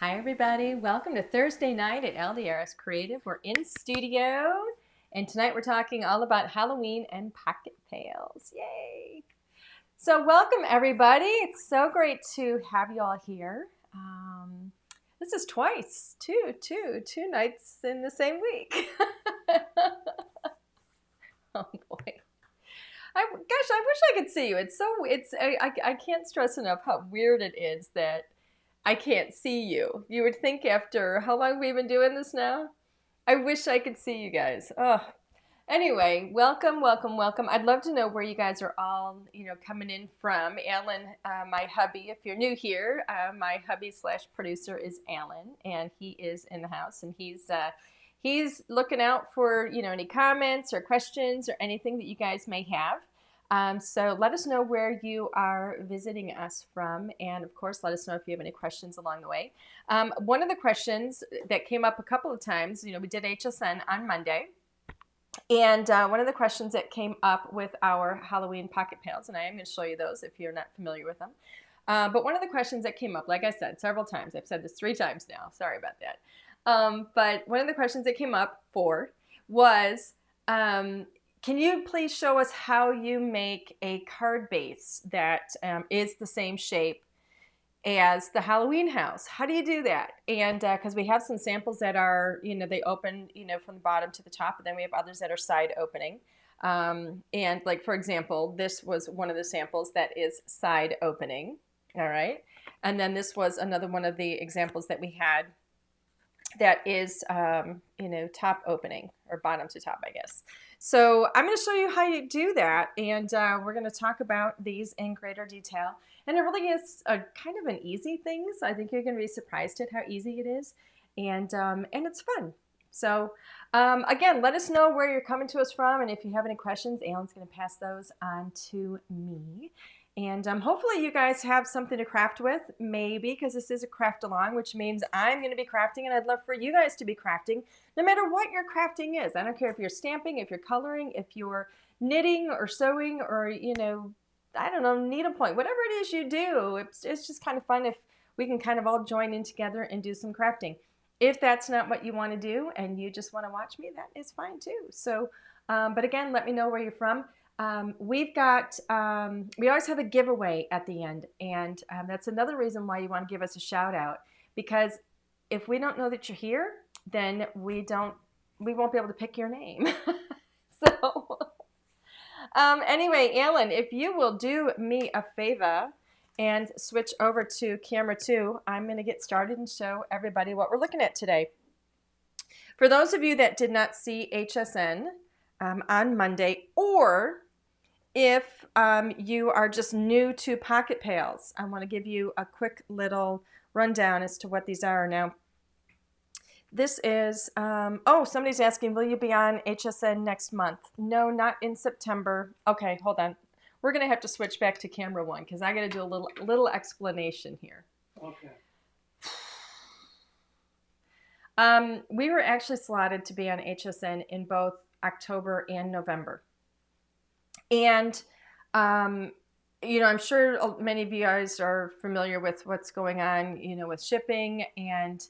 Hi everybody, welcome to Thursday night at LDRS Creative. We're in studio and tonight we're talking all about Halloween and pocket pails. Yay! So welcome everybody. It's so great to have you all here. This is twice, two nights in the same week. Oh boy. I wish I could see you. I can't stress enough how weird it is that I can't see you. You would think after how long have we been doing this now? I wish I could see you guys. Oh. Anyway, welcome, welcome, welcome. I'd love to know where you guys are all, coming in from. Alan, my hubby, if you're new here, my hubby slash producer is Alan, and he is in the house, and he's looking out for, any comments or questions or anything that you guys may have. So let us know where you are visiting us from, and of course, let us know if you have any questions along the way. One of the questions that came up a couple of times, we did HSN on Monday, and one of the questions that came up with our Halloween pocket pails, and I am going to show you those if you're not familiar with them. But one of the questions that came up, like I said several times, I've said this 3 times now, sorry about that. But one of the questions that came up was, can you please show us how you make a card base that is the same shape as the Halloween house? How do you do that? And because we have some samples that are, they open, from the bottom to the top, and then we have others that are side opening. And like, for example, this was one of the samples that is side opening. All right. And then this was another one of the examples that we had that is, top opening or bottom to top, I guess. So I'm going to show you how you do that, and we're going to talk about these in greater detail. And it really is a kind of an easy thing, so I think you're going to be surprised at how easy it is, and it's fun. So again, let us know where you're coming to us from, and if you have any questions, Alan's going to pass those on to me. And hopefully you guys have something to craft with, maybe, because this is a craft along, which means I'm going to be crafting, and I'd love for you guys to be crafting, no matter what your crafting is. I don't care if you're stamping, if you're coloring, if you're knitting or sewing, or, I don't know, needlepoint, whatever it is you do. It's just kind of fun if we can kind of all join in together and do some crafting. If that's not what you want to do and you just want to watch me, that is fine too. So, but again, let me know where you're from. We always have a giveaway at the end, and that's another reason why you want to give us a shout out, because if we don't know that you're here, then we won't be able to pick your name. So anyway, Alan, if you will do me a favor and switch over to camera 2, I'm going to get started and show everybody what we're looking at today. For those of you that did not see HSN on Monday, or if you are just new to pocket pails, I want to give you a quick little rundown as to what these are. Now, this is, somebody's asking, will you be on HSN next month? No, not in September. Okay, hold on. We're going to have to switch back to camera 1 because I got to do a little explanation here. Okay. We were actually slotted to be on HSN in both October and November. And, I'm sure many of you guys are familiar with what's going on, with shipping and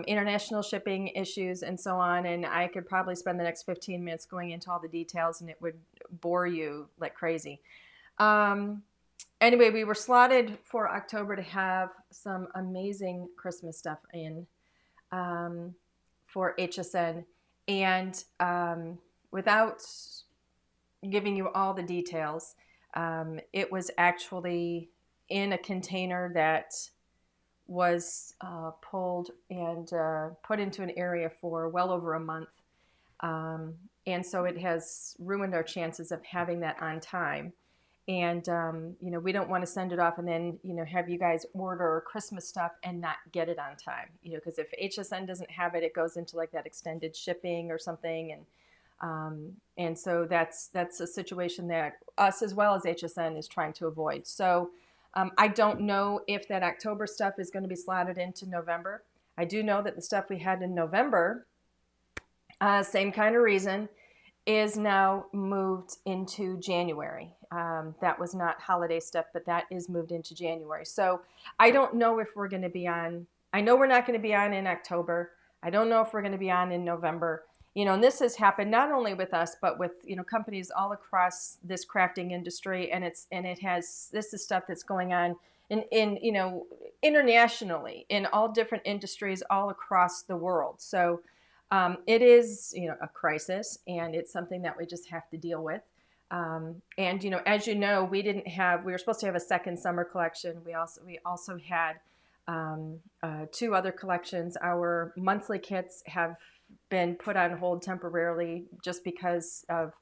international shipping issues and so on. And I could probably spend the next 15 minutes going into all the details, and it would bore you like crazy. Anyway, we were slotted for October to have some amazing Christmas stuff in for HSN. And without giving you all the details, it was actually in a container that was pulled and put into an area for well over a month. And so it has ruined our chances of having that on time. And, we don't want to send it off and then, have you guys order Christmas stuff and not get it on time. Because if HSN doesn't have it, it goes into like that extended shipping or something. And so that's a situation that us as well as HSN is trying to avoid. So I don't know if that October stuff is going to be slotted into November. I do know that the stuff we had in November, same kind of reason, is now moved into January. That was not holiday stuff, but that is moved into January. So I don't know if we're going to be on I know we're not going to be on in October. I don't know if we're going to be on in November. And this has happened not only with us, but with, companies all across this crafting industry. And this is stuff that's going on in internationally in all different industries all across the world. So it is, a crisis, and it's something that we just have to deal with. And as you know, we were supposed to have a second summer collection. We also had 2 other collections. Our monthly kits have been put on hold temporarily just because of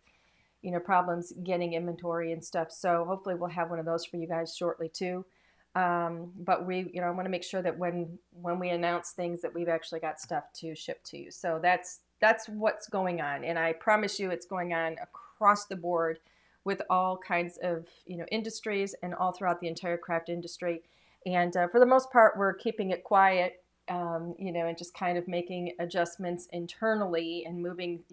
problems getting inventory and stuff. So hopefully we'll have one of those for you guys shortly too. But I want to make sure that when we announce things that we've actually got stuff to ship to you. So that's what's going on, and I promise you it's going on across the board with all kinds of industries and all throughout the entire craft industry. And for the most part, we're keeping it quiet, and just kind of making adjustments internally and moving,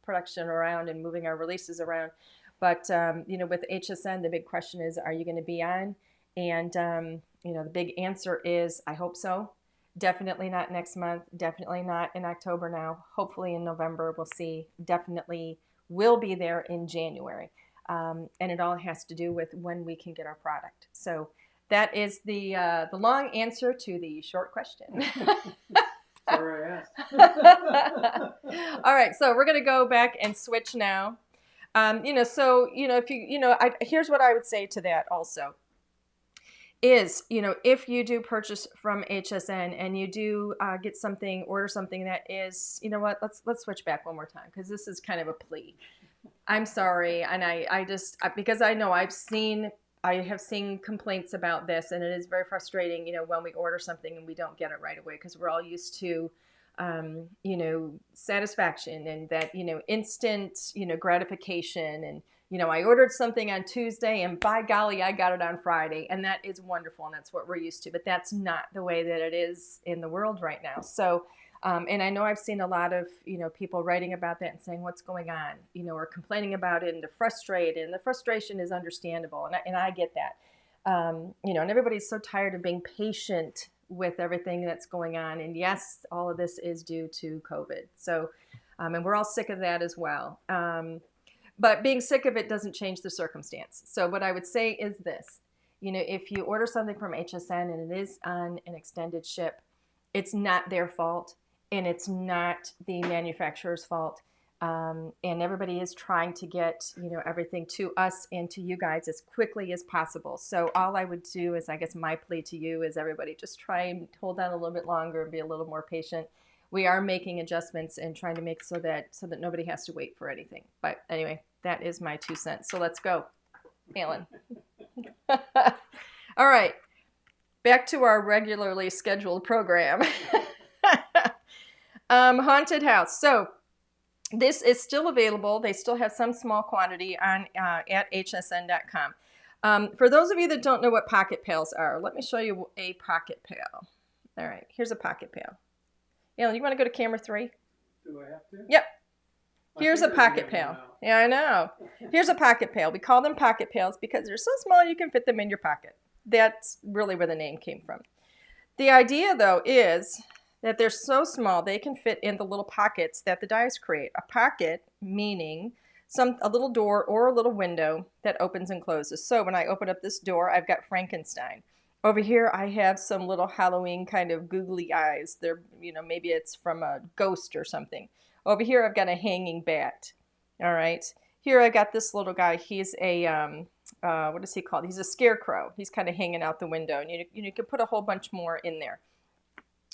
production around and moving our releases around. But, with HSN, the big question is, are you going to be on? And, the big answer is, I hope so. Definitely not next month. Definitely not in October now. Hopefully in November, we'll see. Definitely will be there in January. And it all has to do with when we can get our product. So that is the long answer to the short question. Sorry, I asked. All right, so we're going to go back and switch now. Here's what I would say to that also. Is, if you do purchase from HSN and you do order something that is, let's switch back one more time, because this is kind of a plea. I'm sorry, and because I know I have seen complaints about this, and it is very frustrating, when we order something and we don't get it right away, because we're all used to, satisfaction and that, instant, gratification. And, I ordered something on Tuesday and by golly, I got it on Friday, and that is wonderful. And that's what we're used to, but that's not the way that it is in the world right now. So, and I know I've seen a lot of, people writing about that and saying what's going on, or complaining about it, and they're frustrated, and the frustration is understandable. And I get that, and everybody's so tired of being patient with everything that's going on. And yes, all of this is due to COVID. So, and we're all sick of that as well. But being sick of it doesn't change the circumstance. So what I would say is this, if you order something from HSN and it is on an extended ship, it's not their fault, and it's not the manufacturer's fault. And everybody is trying to get, everything to us and to you guys as quickly as possible. So all I would do is, I guess my plea to you is, everybody just try and hold on a little bit longer and be a little more patient. We are making adjustments and trying to make so that nobody has to wait for anything. But anyway, that is my 2 cents. So let's go, Alan. All right, back to our regularly scheduled program. Haunted house. So this is still available. They still have some small quantity on at hsn.com. For those of you that don't know what pocket pails are, let me show you a pocket pail. All right, here's a pocket pail. Alan, you want to go to camera 3? Do I have to? Yep. Here's a pocket pail. Yeah, I know. Here's a pocket pail. We call them pocket pails because they're so small you can fit them in your pocket. That's really where the name came from. The idea, though, is that they're so small they can fit in the little pockets that the dies create. A pocket meaning a little door or a little window that opens and closes. So when I open up this door, I've got Frankenstein. Over here, I have some little Halloween kind of googly eyes. They're, maybe it's from a ghost or something. Over here, I've got a hanging bat. All right. Here, I got this little guy. He's a, what is he called? He's a scarecrow. He's kind of hanging out the window. And you can put a whole bunch more in there.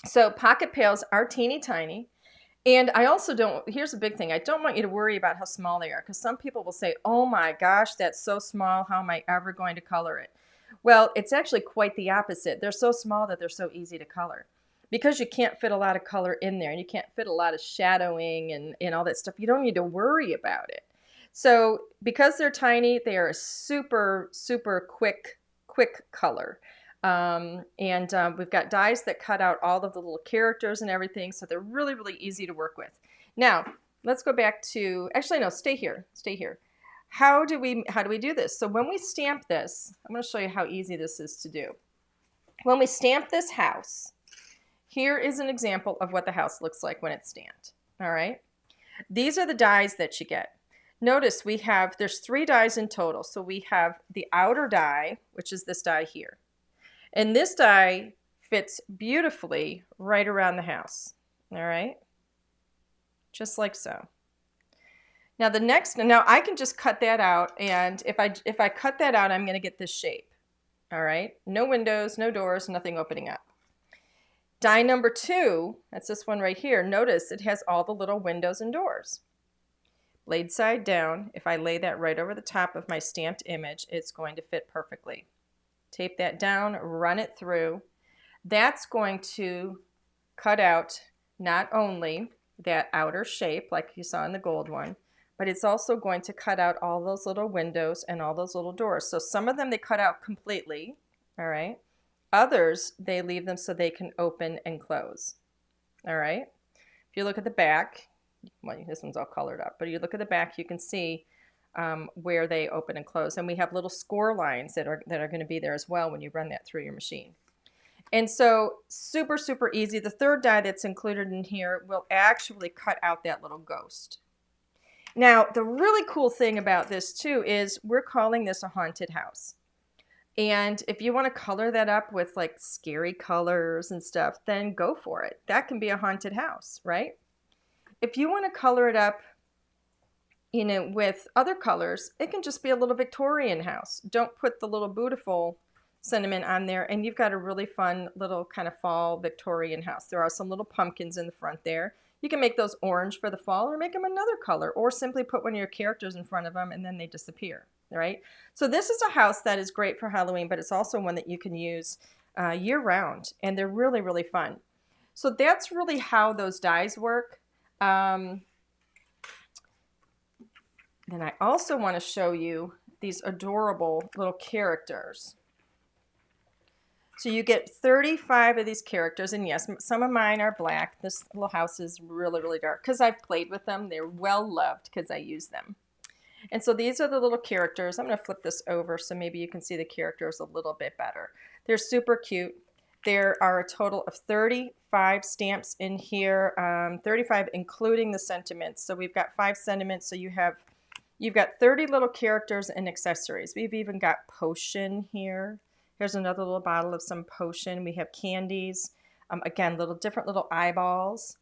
So pocket pails are teeny tiny. And I also here's a big thing. I don't want you to worry about how small they are, because some people will say, oh my gosh, that's so small. How am I ever going to color it? Well, it's actually quite the opposite. They're so small that they're so easy to color, because you can't fit a lot of color in there, and you can't fit a lot of shadowing and all that stuff. You don't need to worry about it. So because they're tiny, they are a super, super quick color. We've got dies that cut out all of the little characters and everything, so they're really, really easy to work with. Now, let's go back to, actually, no, stay here. How do we do this? So when we stamp this, I'm going to show you how easy this is to do. When we stamp this house, here is an example of what the house looks like when it's stamped. All right. These are the dies that you get. Notice there's 3 dies in total. So we have the outer die, which is this die here. And this die fits beautifully right around the house. All right. Just like so. Now now I can just cut that out, and if I cut that out, I'm going to get this shape. All right, no windows, no doors, nothing opening up. Die number 2, that's this one right here. Notice it has all the little windows and doors. Blade side down, if I lay that right over the top of my stamped image, it's going to fit perfectly. Tape that down, run it through. That's going to cut out not only that outer shape like you saw in the gold one, but it's also going to cut out all those little windows and all those little doors. So some of them they cut out completely, all right? Others, they leave them so they can open and close, all right? If you look at the back, well, this one's all colored up, but you look at the back, you can see where they open and close. And we have little score lines that are going to be there as well when you run that through your machine. And so super, super easy. The third die that's included in here will actually cut out that little ghost. Now, the really cool thing about this too is we're calling this a haunted house. And if you want to color that up with like scary colors and stuff, then go for it. That can be a haunted house, right? If you want to color it up, with other colors, it can just be a little Victorian house. Don't put the little beautiful sentiment on there, and you've got a really fun little kind of fall Victorian house. There are some little pumpkins in the front there. You can make those orange for the fall or make them another color, or simply put one of your characters in front of them and then they disappear, right? So this is a house that is great for Halloween, but it's also one that you can use year round, and they're really, really fun. So that's really how those dies work. Then I also want to show you these adorable little characters. So you get 35 of these characters, and yes, some of mine are black. This little house is really, really dark because I've played with them. They're well loved because I use them. And so these are the little characters. I'm going to flip this over so maybe you can see the characters a little bit better. They're super cute. There are a total of 35 stamps in here, 35 including the sentiments. So we've got 5 sentiments, so you've got 30 little characters and accessories. We've even got potion here. Here's another little bottle of some potion. We have candies. Again, different little eyeballs.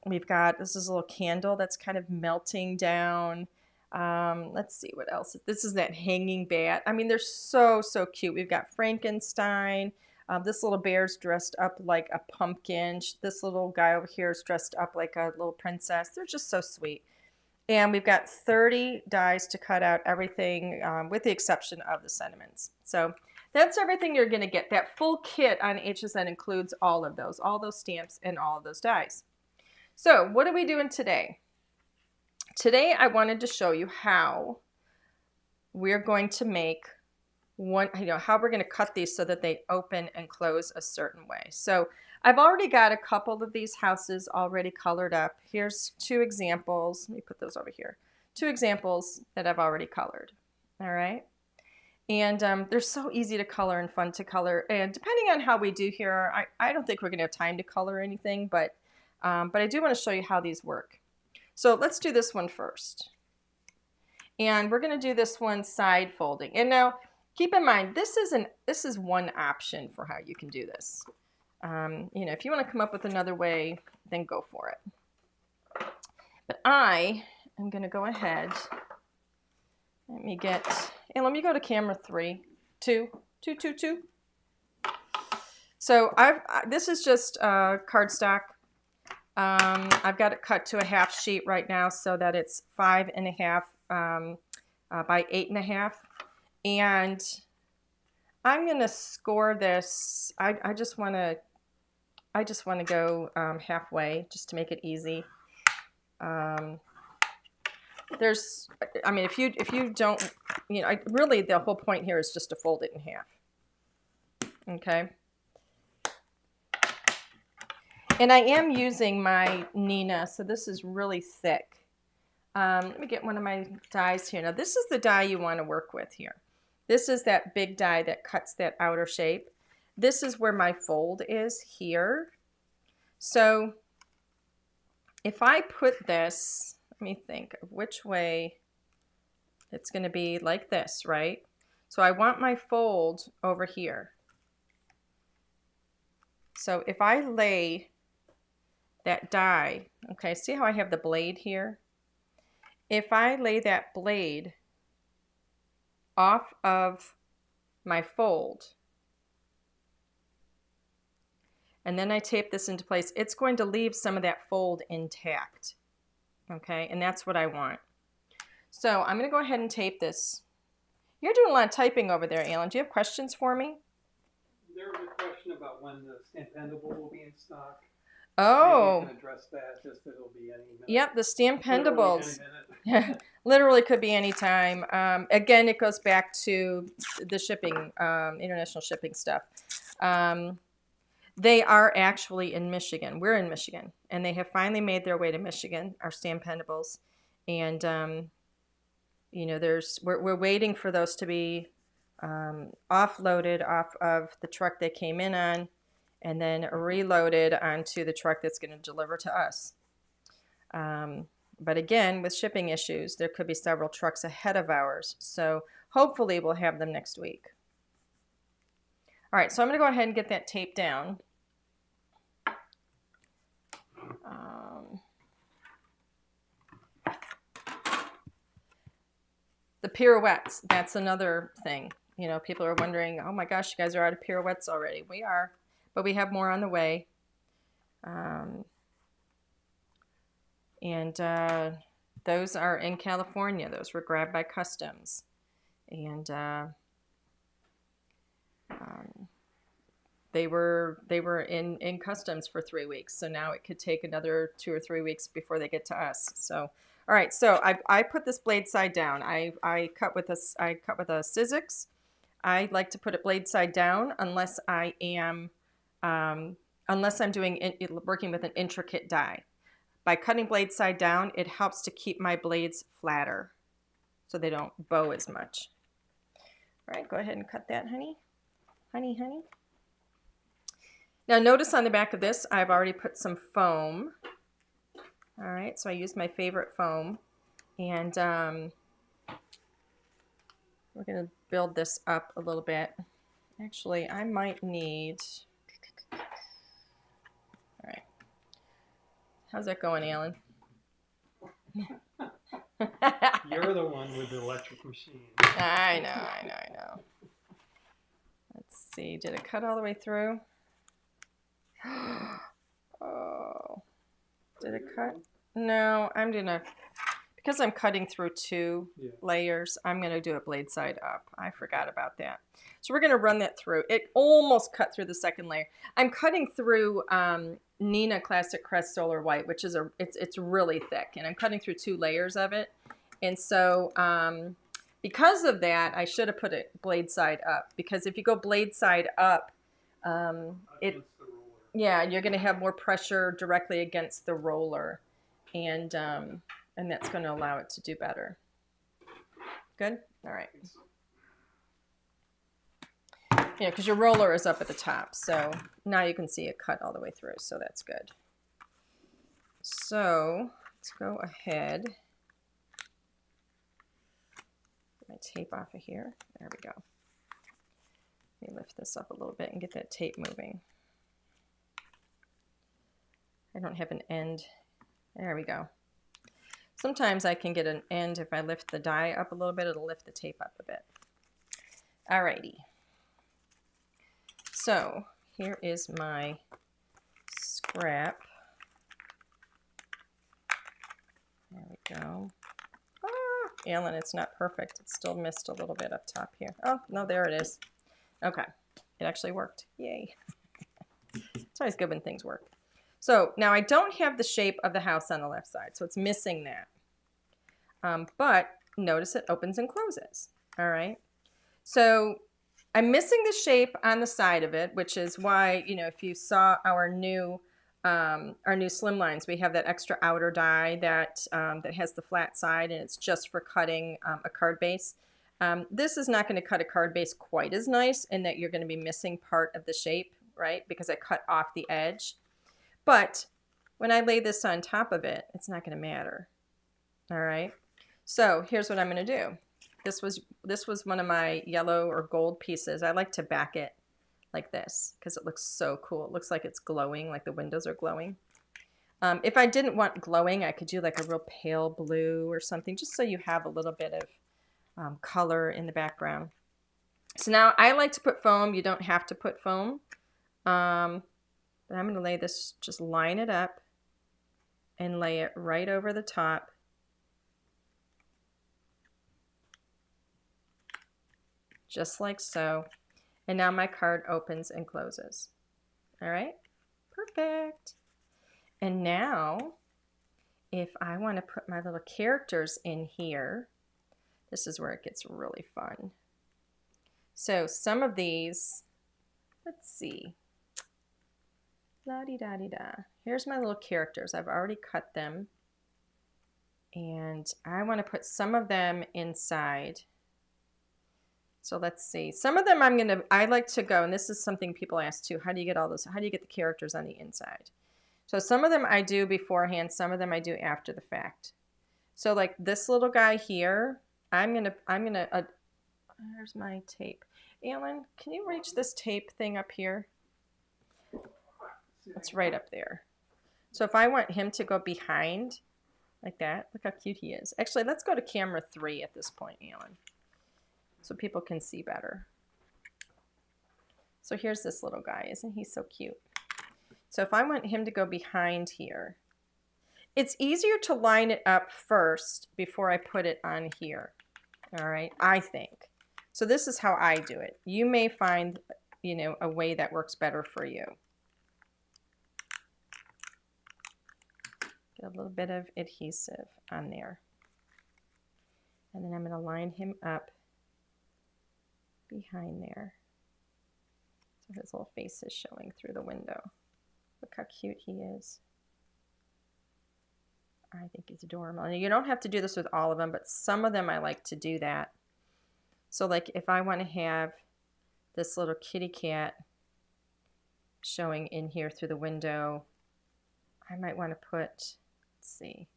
We've got, this is a little candle that's kind of melting down. Let's see what else. This is that hanging bat. I mean, they're so, so cute. We've got Frankenstein. This little bear's dressed up like a pumpkin. This little guy over here is dressed up like a little princess. They're just so sweet. And we've got 30 dies to cut out everything with the exception of the sentiments. So that's everything you're going to get. That full kit on HSN includes all those stamps and all of those dies. So what are we doing today? Today I wanted to show you how we're going to make how we're going to cut these so that they open and close a certain way. So I've already got a couple of these houses already colored up. Here's 2 examples. Let me put those over here. 2 examples that I've already colored. All right. And they're so easy to color and fun to color. And depending on how we do here, I don't think we're going to have time to color anything, but I do want to show you how these work. So let's do this one first. And we're going to do this one side folding. And now keep in mind, this is one option for how you can do this. If you want to come up with another way, then go for it. But I am going to go ahead. Let me go to camera 3, 2, 2, 2, 2. So this is just cardstock. I've got it cut to a half sheet right now so that it's 5.5 by 8.5. And I'm going to score this. I just want to go halfway just to make it easy. If you don't, really the whole point here is just to fold it in half. Okay. And I am using my Nina, so this is really thick. Let me get one of my dies here. Now this is the die you want to work with here. This is that big die that cuts that outer shape. this is where my fold is here. So if I put this, let me think of which way it's going to be, like this, right? So I want my fold over here. So if I lay that die, okay, see how I have the blade here? If I lay that blade off of my fold, and then I tape this into place, it's going to leave some of that fold intact, okay? And that's what I want. So I'm going to go ahead and tape this. You're doing a lot of typing over there, Alan. Do you have questions for me? There was a question about when the Stampendable will be in stock. Oh. Maybe you can address that, just that it'll be any minute. Yep, the Stampendables. Literally any minute. Literally could be any time. Again, it goes back to the shipping, international shipping stuff. They are actually in Michigan. We're in Michigan, and they have finally made their way to Michigan, our Stampendables. And you know, we're waiting for those to be offloaded off of the truck they came in on, and then reloaded onto the truck that's going to deliver to us. But again, with shipping issues, there could be several trucks ahead of ours. So hopefully we'll have them next week. All right, so I'm going to go ahead and get that tape down. The pirouettes, that's another thing. You know, people are wondering, oh my gosh, you guys are out of pirouettes already. We are, but we have more on the way. And those are in California. Those were grabbed by customs. And they were in customs for 3 weeks. So now it could take another 2 or 3 weeks before they get to us. So, all right. So I put this blade side down. I cut with a Sizzix. I like to put it blade side down unless I am unless I'm working with an intricate die. By cutting blade side down, it helps to keep my blades flatter so they don't bow as much. All right, go ahead and cut that, honey. Honey, honey. Now notice on the back of this, I've already put some foam. All right, so I used my favorite foam. And we're going to build this up a little bit. Actually, I might need... All right. How's that going, Alan? You're the one with the electric machine. I know. Let's see, did it cut all the way through? Oh, did it cut? No, I'm gonna, because I'm cutting through two layers, I'm gonna do it blade side up. I forgot about that. So we're gonna run that through. It almost cut through the second layer. I'm cutting through Nina Classic Crest Solar White, which is it's really thick, and I'm cutting through 2 layers of it. And so because of that, I should have put it blade side up, because if you go blade side up, yeah, you're going to have more pressure directly against the roller, and that's going to allow it to do better. Good? All right. Yeah, because your roller is up at the top, so now you can see it cut all the way through, so that's good. So let's go ahead. Get my tape off of here. There we go. Let me lift this up a little bit and get that tape moving. I don't have an end. There we go. Sometimes I can get an end if I lift the die up a little bit, it'll lift the tape up a bit. Alrighty. So here is my scrap. There we go. Ah, Alan, it's not perfect. It's still missed a little bit up top here. Oh, no, there it is. Okay, it actually worked. Yay. It's always good when things work. So now I don't have the shape of the house on the left side, so it's missing that. But notice it opens and closes. All right. So I'm missing the shape on the side of it, which is why, you know, if you saw our new slimlines, we have that extra outer die that that has the flat side, and it's just for cutting a card base. This is not going to cut a card base quite as nice in that you're going to be missing part of the shape, right? Because I cut off the edge. But when I lay this on top of it, it's not going to matter. All right. So here's what I'm going to do. This was one of my yellow or gold pieces. I like to back it like this because it looks so cool. It looks like it's glowing, like the windows are glowing. If I didn't want glowing, I could do like a real pale blue or something, just so you have a little bit of color in the background. So now I like to put foam. You don't have to put foam. But I'm going to lay this, just line it up and lay it right over the top. Just like so. And now my card opens and closes. All right, perfect. And now, if I want to put my little characters in here, this is where it gets really fun. So some of these, let's see. La-di-da-di-da. Here's my little characters. I've already cut them. And I want to put some of them inside. So let's see. Some of them I like to go, and this is something people ask too, how do you get all those, how do you get the characters on the inside? So some of them I do beforehand, some of them I do after the fact. So like this little guy here, there's my tape. Alan, can you reach this tape thing up here? It's right up there. So if I want him to go behind like that, look how cute he is. Actually, let's go to camera 3 at this point, Alan, so people can see better. So here's this little guy. Isn't he so cute? So if I want him to go behind here, it's easier to line it up first before I put it on here. All right, I think. So this is how I do it. You may find, you know, a way that works better for you. Get a little bit of adhesive on there. And then I'm going to line him up behind there. So his little face is showing through the window. Look how cute he is. I think he's adorable. And you don't have to do this with all of them, but some of them I like to do that. So like if I want to have this little kitty cat showing in here through the window, I might want to put, let's see.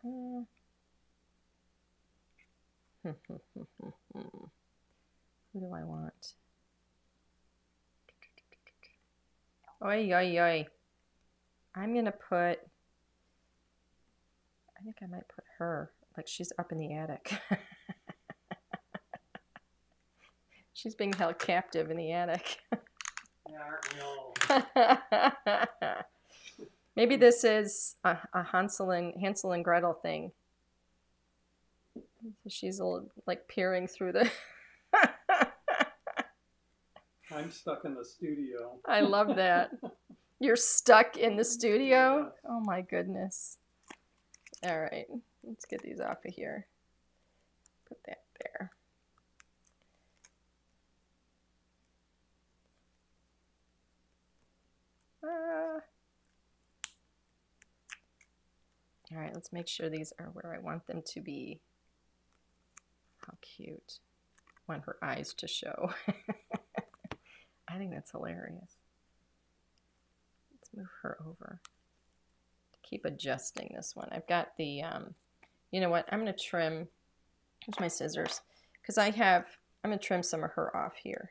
Who do I want? Oi, oi, oi. I'm going to put, I think I might put her, like she's up in the attic. She's being held captive in the attic. Yeah, aren't we all? Maybe this is a Hansel and Gretel thing. She's like peering through the... I'm stuck in the studio. I love that. You're stuck in the studio? Oh my goodness. All right, let's get these off of here. Put that there. All right, let's make sure these are where I want them to be. How cute. I want her eyes to show. I think that's hilarious. Let's move her over. Keep adjusting this one. I've got the, you know what, I'm going to trim, here's my scissors, because I'm going to trim some of her off here.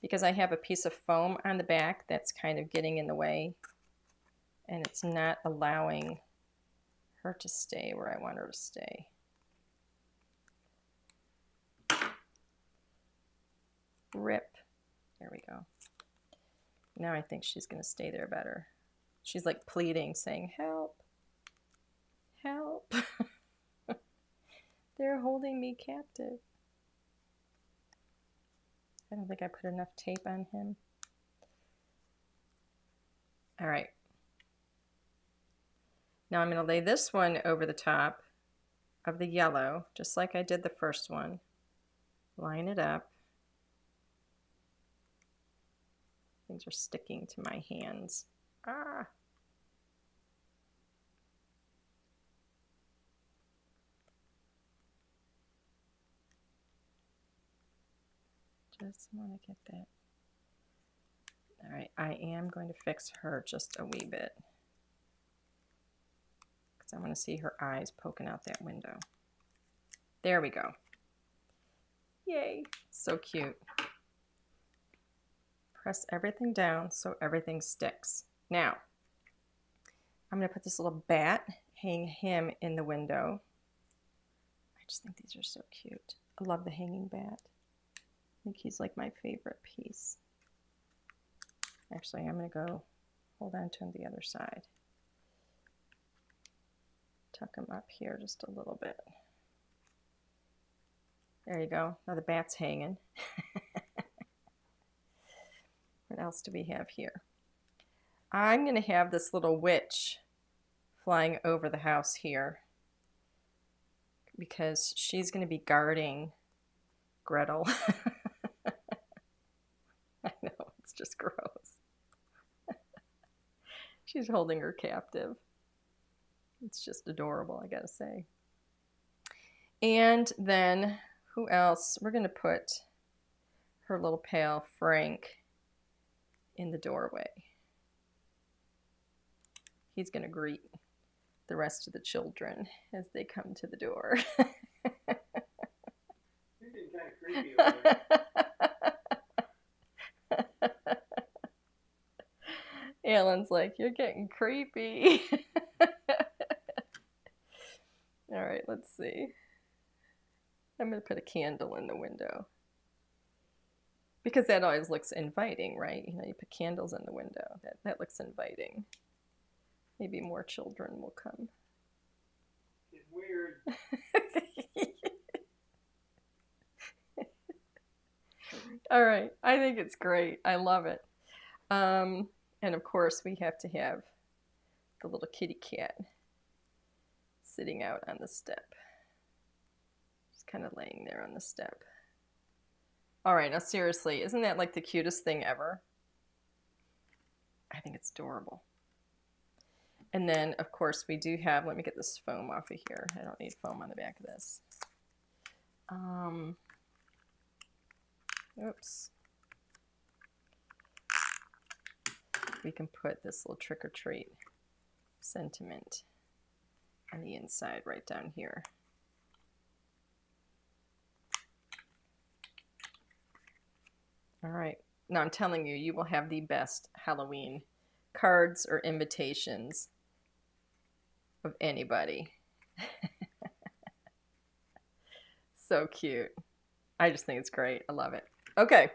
Because I have a piece of foam on the back that's kind of getting in the way, and it's not allowing her to stay where I want her to stay. Rip. There we go. Now I think she's going to stay there better. She's like pleading, saying, help, help. They're holding me captive. I don't think I put enough tape on him. All right. Now I'm going to lay this one over the top of the yellow, just like I did the first one. Line it up. Things are sticking to my hands. Ah. Just want to get that. All right, I am going to fix her just a wee bit because I want to see her eyes poking out that window. There we go. Yay, so cute. Press everything down so everything sticks. Now, I'm going to put this little bat, hang him in the window. I just think these are so cute. I love the hanging bat. I think he's like my favorite piece. Actually, I'm going to go hold on to him the other side. Tuck him up here just a little bit. There you go. Now the bat's hanging. What else do we have here? I'm going to have this little witch flying over the house here because she's going to be guarding Gretel. I know, it's just gross. She's holding her captive. It's just adorable, I gotta say. And then, who else? We're going to put her little pal, Frank, in the doorway. He's going to greet the rest of the children as they come to the door. You're getting kind of creepy over there. Alan's like, you're getting creepy. All right, let's see. I'm going to put a candle in the window. Because that always looks inviting, right? You know, you put candles in the window. That looks inviting. Maybe more children will come. It's weird. All right, I think it's great. I love it. And of course, we have to have the little kitty cat sitting out on the step. Just kind of laying there on the step. All right, now seriously, isn't that like the cutest thing ever? I think it's adorable. And then, of course, we do have, let me get this foam off of here. I don't need foam on the back of this. Oops. We can put this little trick or treat sentiment on the inside right down here. All right. Now I'm telling you, you will have the best Halloween cards or invitations of anybody. So cute. I just think it's great. I love it. Okay.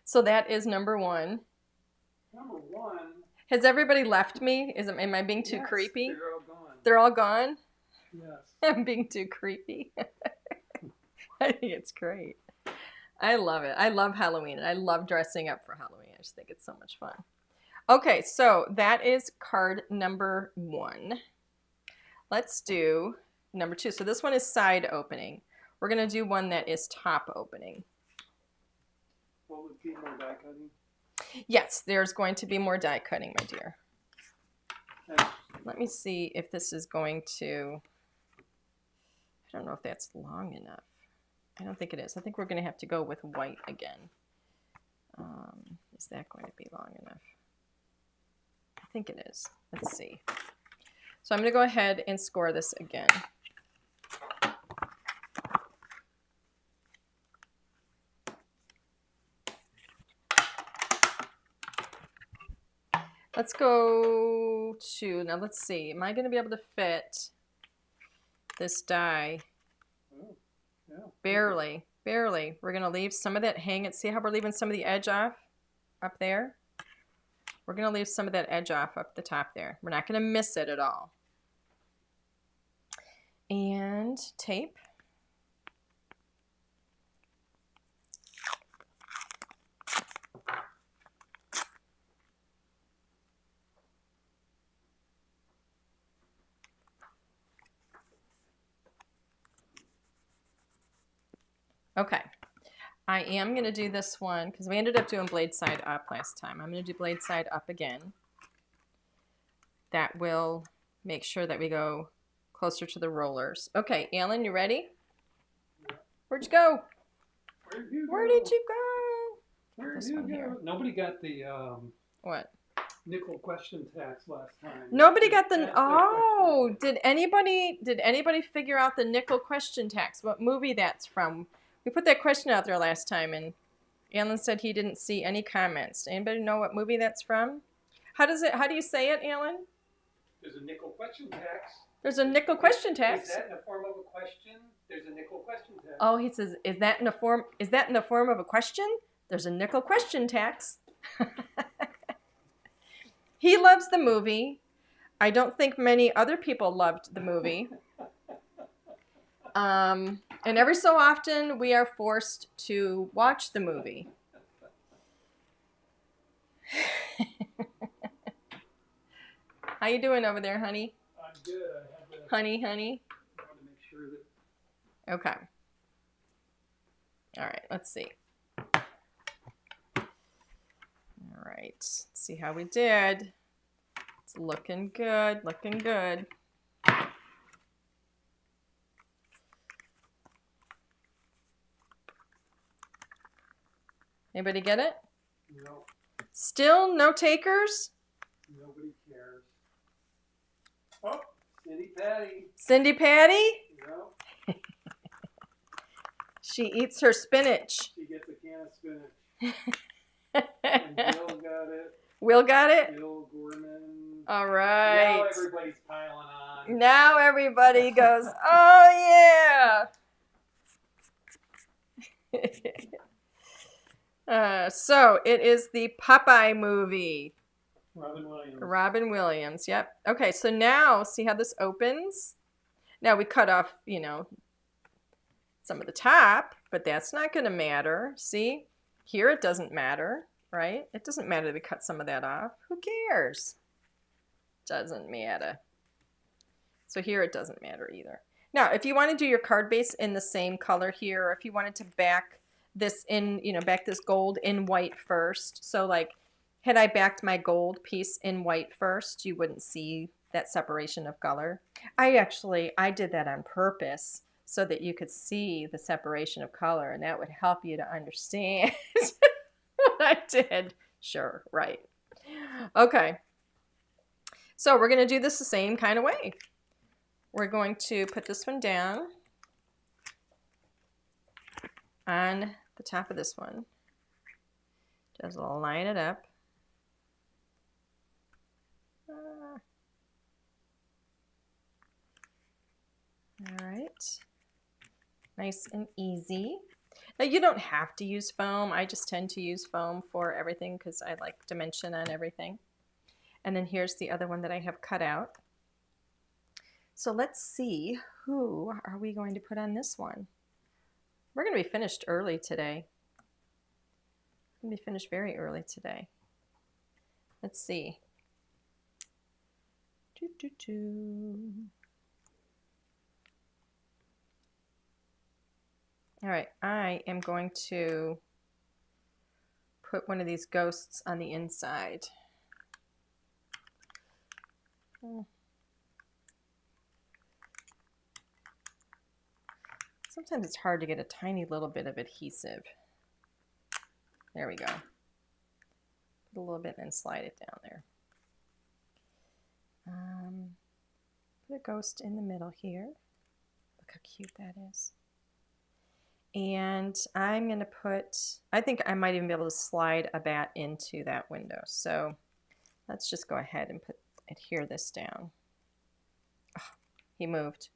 So that is number one. Number one. Has everybody left me? Am I being too creepy? They're all gone. They're all gone? Yes. I'm being too creepy. I think it's great. I love it. I love Halloween, and I love dressing up for Halloween. I just think it's so much fun. Okay, so that is card number one. Let's do number two. So this one is side opening. We're going to do one that is top opening. What would be more die cutting? Yes, there's going to be more die cutting, my dear. Okay. Let me see if this is going to... I don't know if that's long enough. I don't think it is. I think we're going to have to go with white again. Is that going to be long enough? I think it is. Let's see. So I'm going to go ahead and score this again. Let's go to, now let's see, am I going to be able to fit this die? Oh, yeah. Barely, barely. We're going to leave some of that hanging. See how we're leaving some of the edge off up there? We're going to leave some of that edge off up the top there. We're not going to miss it at all. And tape. Okay, I am going to do this one because we ended up doing blade side up last time. I'm going to do blade side up again. That will make sure that we go closer to the rollers. Okay, Alan, you ready? Yeah. Where'd you go? Where'd you Where go? did you go? Where'd This you one go? here. Nobody got the What? nickel question tax last time. Nobody got the. Ask that Oh, question. did anybody figure out the nickel question tax? What movie that's from? We put that question out there last time, and Alan said he didn't see any comments. Anybody know what movie that's from? How do you say it, Alan? There's a nickel question tax. There's a nickel question tax. Is that in the form of a question? There's a nickel question tax. Oh, he says, is that in the form of a question? There's a nickel question tax. He loves the movie. I don't think many other people loved the movie. And every so often we are forced to watch the movie. How you doing over there, honey? I'm good. I had to, Honey. I want to make sure that. Okay. All right, let's see. All right, let's see how we did. It's looking good, looking good. Anybody get it? No. Still no takers? Nobody cares. Oh, Cindy Patty. Cindy Patty? No. She eats her spinach. She gets a can of spinach. And Bill got it. Will got it? Bill Gorman. All right. Now everybody's piling on. Now everybody goes, oh yeah. So it is the Popeye movie. Robin Williams. Robin Williams, yep. Okay, so now, see how this opens? Now we cut off, some of the top, but that's not going to matter. See? Here it doesn't matter, right? It doesn't matter that we cut some of that off. Who cares? Doesn't matter. So here it doesn't matter either. Now, if you want to do your card base in the same color here, or if you wanted to back this in, back this gold in white first. So like, had I backed my gold piece in white first, you wouldn't see that separation of color. I did that on purpose so that you could see the separation of color, and that would help you to understand what I did. Sure, right. Okay. So we're going to do this the same kind of way. We're going to put this one down on the top of this one. Just line it up. All right. Nice and easy. Now you don't have to use foam. I just tend to use foam for everything because I like dimension on everything. And then here's the other one that I have cut out. So let's see, who are we going to put on this one? We're going to be finished early today. We're going to be finished very early today. Let's see. All right, I am going to put one of these ghosts on the inside. Sometimes it's hard to get a tiny little bit of adhesive. There we go. Put a little bit and then slide it down there. Put a ghost in the middle here. Look how cute that is. And I'm going to put, I think I might even be able to slide a bat into that window. So let's just go ahead and adhere this down. Oh, he moved.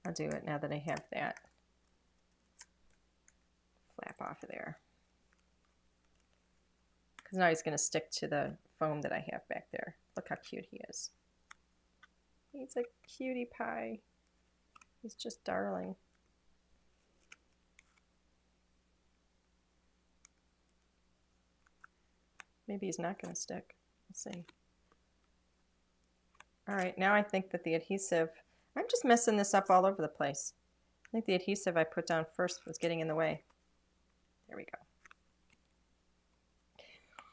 I'll do it now that I have that flap off of there. Because now he's going to stick to the foam that I have back there. Look how cute he is. He's a cutie pie. He's just darling. Maybe he's not going to stick. Let's see. All right, now I think that the adhesive, I'm just messing this up all over the place. I think the adhesive I put down first was getting in the way. There we go.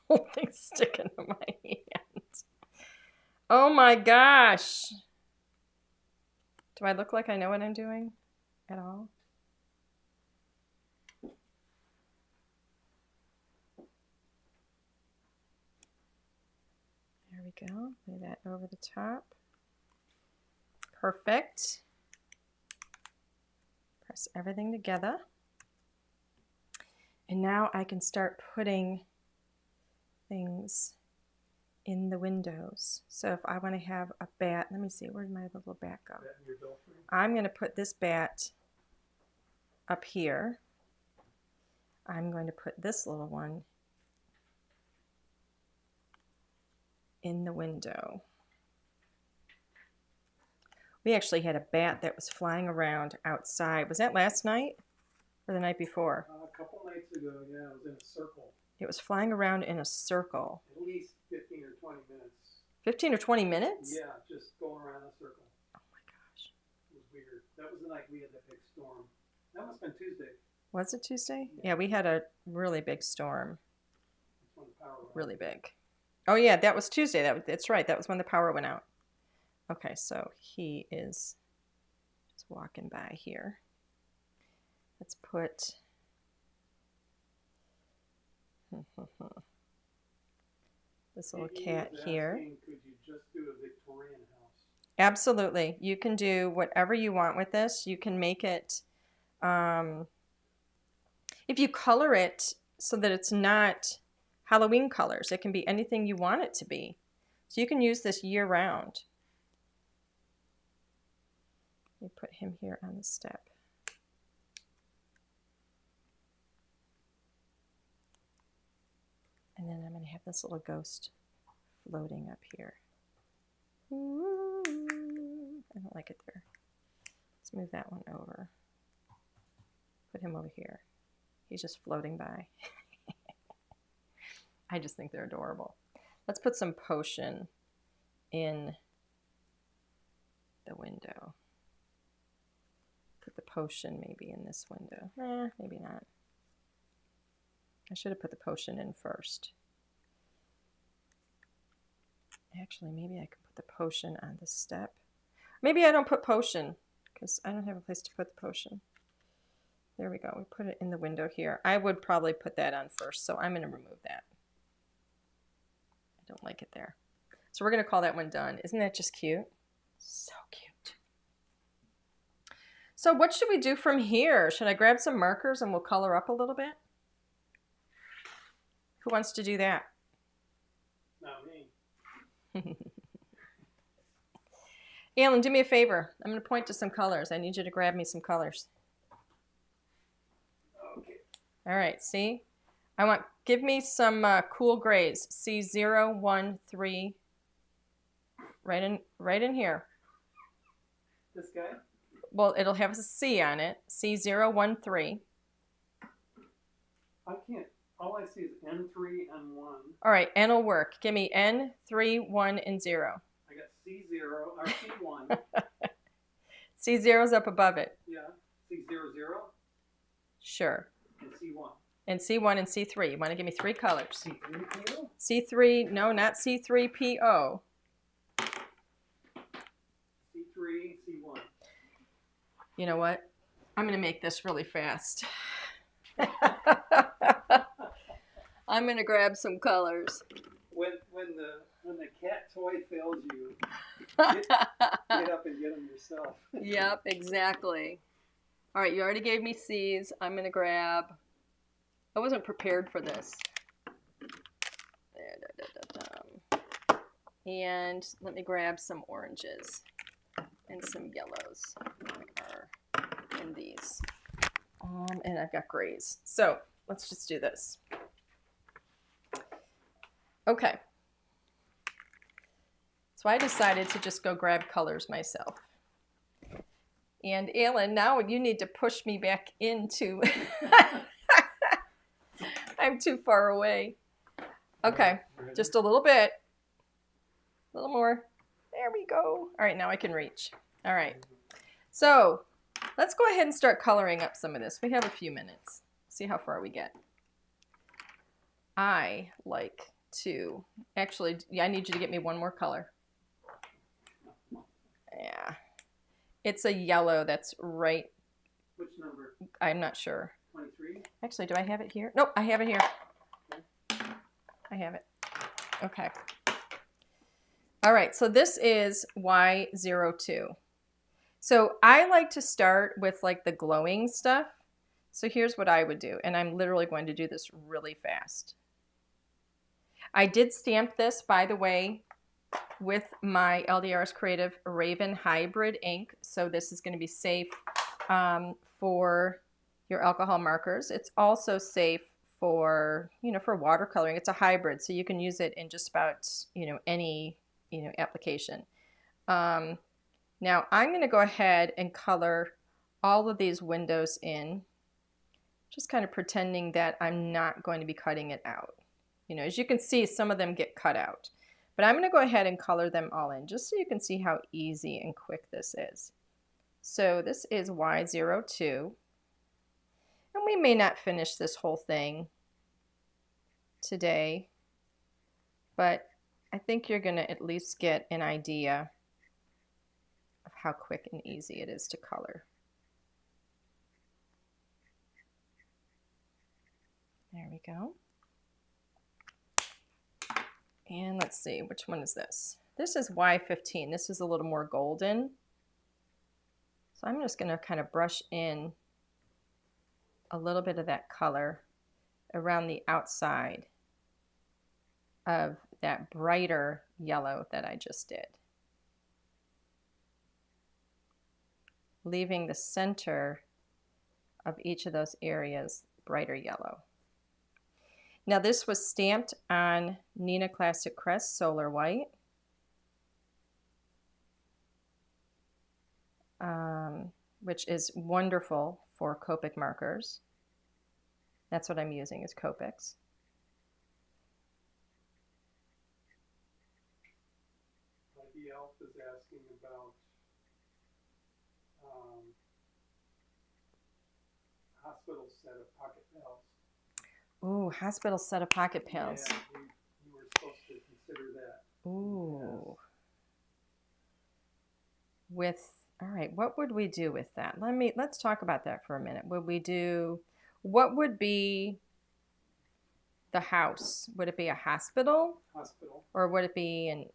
Whole thing's sticking to my hand. Oh my gosh. Do I look like I know what I'm doing at all? There we go. Lay that over the top. Perfect. Press everything together. And now I can start putting things in the windows. So if I want to have a bat, let me see, where'd my little bat go? I'm going to put this bat up here. I'm going to put this little one in the window. We actually had a bat that was flying around outside. Was that last night or the night before? A couple nights ago, yeah, it was in a circle. It was flying around in a circle. At least 15 or 20 minutes. 15 or 20 minutes? Yeah, just going around a circle. Oh my gosh. It was weird. That was the night we had that big storm. That must have been Tuesday. Was it Tuesday? Yeah, we had a really big storm. That's when the power went out. Really big. Oh yeah, that was Tuesday. That's right. That was when the power went out. Okay, so he is just walking by here. Let's put this little cat here. Could you just do a Victorian house? Absolutely. You can do whatever you want with this. You can make it, if you color it so that it's not Halloween colors, it can be anything you want it to be. So you can use this year round. Let me put him here on the step. And then I'm going to have this little ghost floating up here. Ooh, I don't like it there. Let's move that one over. Put him over here. He's just floating by. I just think they're adorable. Let's put some potion in the window. Put the potion maybe in this window. Maybe not. I should have put the potion in first. Actually, maybe I could put the potion on the step. Maybe I don't put potion because I don't have a place to put the potion. There we go. We put it in the window here. I would probably put that on first, so I'm going to remove that. I don't like it there. So we're going to call that one done. Isn't that just cute? So cute. So what should we do from here? Should I grab some markers and we'll color up a little bit? Who wants to do that? Not me. Alan, do me a favor. I'm going to point to some colors. I need you to grab me some colors. Okay. All right, see? Give me some cool grays. C0, 1, 3. Right in here. This guy? Well, it'll have a C on it. C0, 1, 3. I can't. All I see is N3, N1. All right, N will work. Give me N, 3, 1, and 0. I got C0, or C1. C0's up above it. Yeah. C00. Sure. And C1. And C1 and C3. You want to give me 3 colors. C3PO? C3, no, not C3PO. C3, C1. You know what? I'm going to make this really fast. I'm going to grab some colors. When the cat toy fails you, get up and get them yourself. Yep, exactly. All right, you already gave me C's. I'm going to grab... I wasn't prepared for this. And let me grab some oranges and some yellows. In these. And I've got grays. So let's just do this. Okay. So I decided to just go grab colors myself. And Alan, now you need to push me back into... I'm too far away. Okay, just a little bit. A little more. There we go. All right, now I can reach. All right. So let's go ahead and start coloring up some of this. We have a few minutes. See how far we get. I like to... Actually, yeah, I need you to get me one more color. Yeah. It's a yellow that's right. Which number? I'm not sure. 23? Actually, do I have it here? Nope, I have it here. I have it. Okay. All right, so this is Y02. So I like to start with like the glowing stuff. So here's what I would do, and I'm literally going to do this really fast. I did stamp this, by the way, with my LDRS Creative Raven Hybrid ink. So this is going to be safe for your alcohol markers. It's also safe for, for watercoloring. It's a hybrid, so you can use it in just about, any, application. Now I'm going to go ahead and color all of these windows in, just kind of pretending that I'm not going to be cutting it out. As you can see, some of them get cut out. But I'm going to go ahead and color them all in, just so you can see how easy and quick this is. So this is Y02. And we may not finish this whole thing today, but I think you're going to at least get an idea of how quick and easy it is to color. There we go. And let's see, which one is this? This is Y15. This is a little more golden. So I'm just going to kind of brush in a little bit of that color around the outside of that brighter yellow that I just did, leaving the center of each of those areas brighter yellow. Now this was stamped on Neenah Classic Crest Solar White. Which is wonderful for Copic markers. That's what I'm using, is Copics. Elf is asking about hospital set of pocket pails. Ooh, hospital set of pocket pails. Yeah, you were supposed to consider that. Ooh. Yes. With, all right, what would we do with that? Let's talk about that for a minute. What would be the house? Would it be a hospital? Hospital. Or would it be an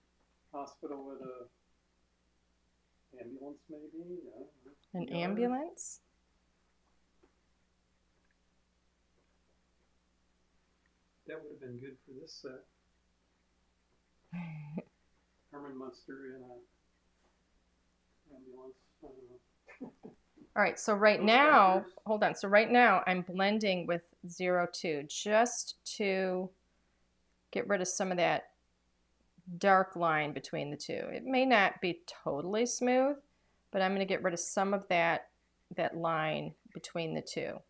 hospital with a ambulance, maybe? An ambulance? That would have been good for this set. Herman Munster in a ambulance. I don't know. All right, so right now, hold on. So right now I'm blending with 02 just to get rid of some of that dark line between the two. It may not be totally smooth, but I'm going to get rid of some of that line between the two.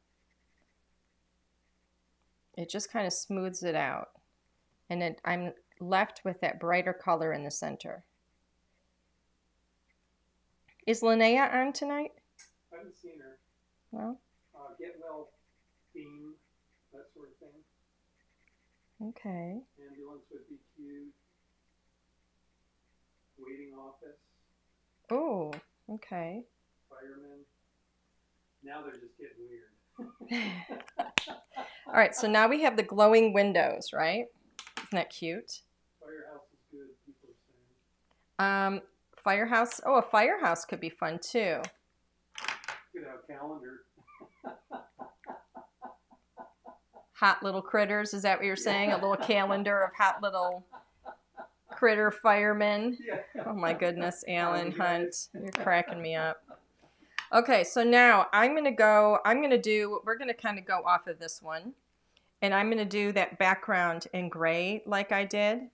It just kind of smooths it out. And then I'm left with that brighter color in the center. Is Linnea on tonight? I haven't seen her. No? Get well theme, that sort of thing. Okay. Ambulance would be cute. Waiting office. Oh, okay. Firemen. Now they're just getting weird. All right, so now we have the glowing windows, right? Isn't that cute? Firehouse is good, people are saying. Firehouse. Oh, a firehouse could be fun too. Could have a calendar. Hot little critters, is that what you're saying? A little calendar of hot little critter firemen. Yeah. Oh my goodness, Alan Hunt, you're cracking me up. Okay, so now we're gonna kind of go off of this one, and I'm gonna do that background in gray like I did.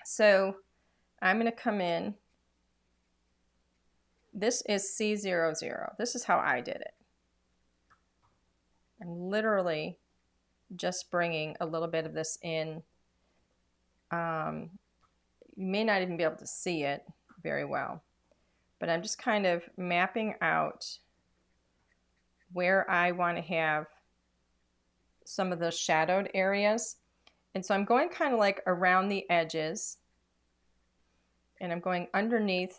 So I'm gonna come in. This is C00. This is how I did it. I'm literally just bringing a little bit of this in. You may not even be able to see it very well, but I'm just kind of mapping out where I want to have some of those shadowed areas. And so I'm going kind of like around the edges, and I'm going underneath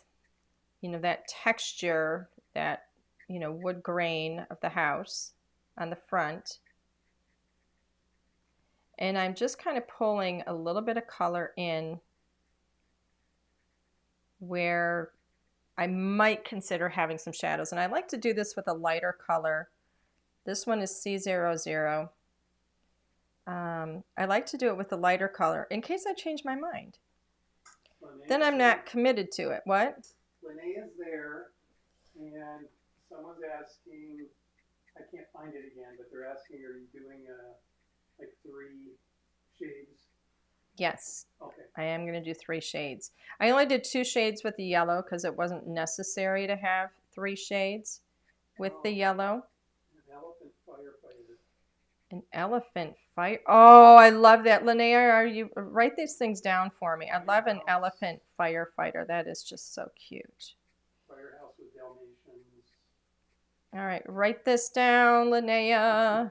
you know, that texture, that, you know, wood grain of the house on the front. And I'm just kind of pulling a little bit of color in where I might consider having some shadows. And I like to do this with a lighter color. This one is C00. I like to do it with a lighter color in case I change my mind. Then I'm not committed to it. What? Linnea's there, and someone's asking, I can't find it again, but they're asking, are you doing like 3 shades? Yes. Okay. I am going to do 3 shades. I only did 2 shades with the yellow because it wasn't necessary to have 3 shades with the yellow. An elephant firefighter. An elephant fire. Oh, I love that. Linnea, are you write these things down for me? I love an elephant firefighter. That is just so cute. Firehouse with Dalmatians. All right, write this down, Linnea.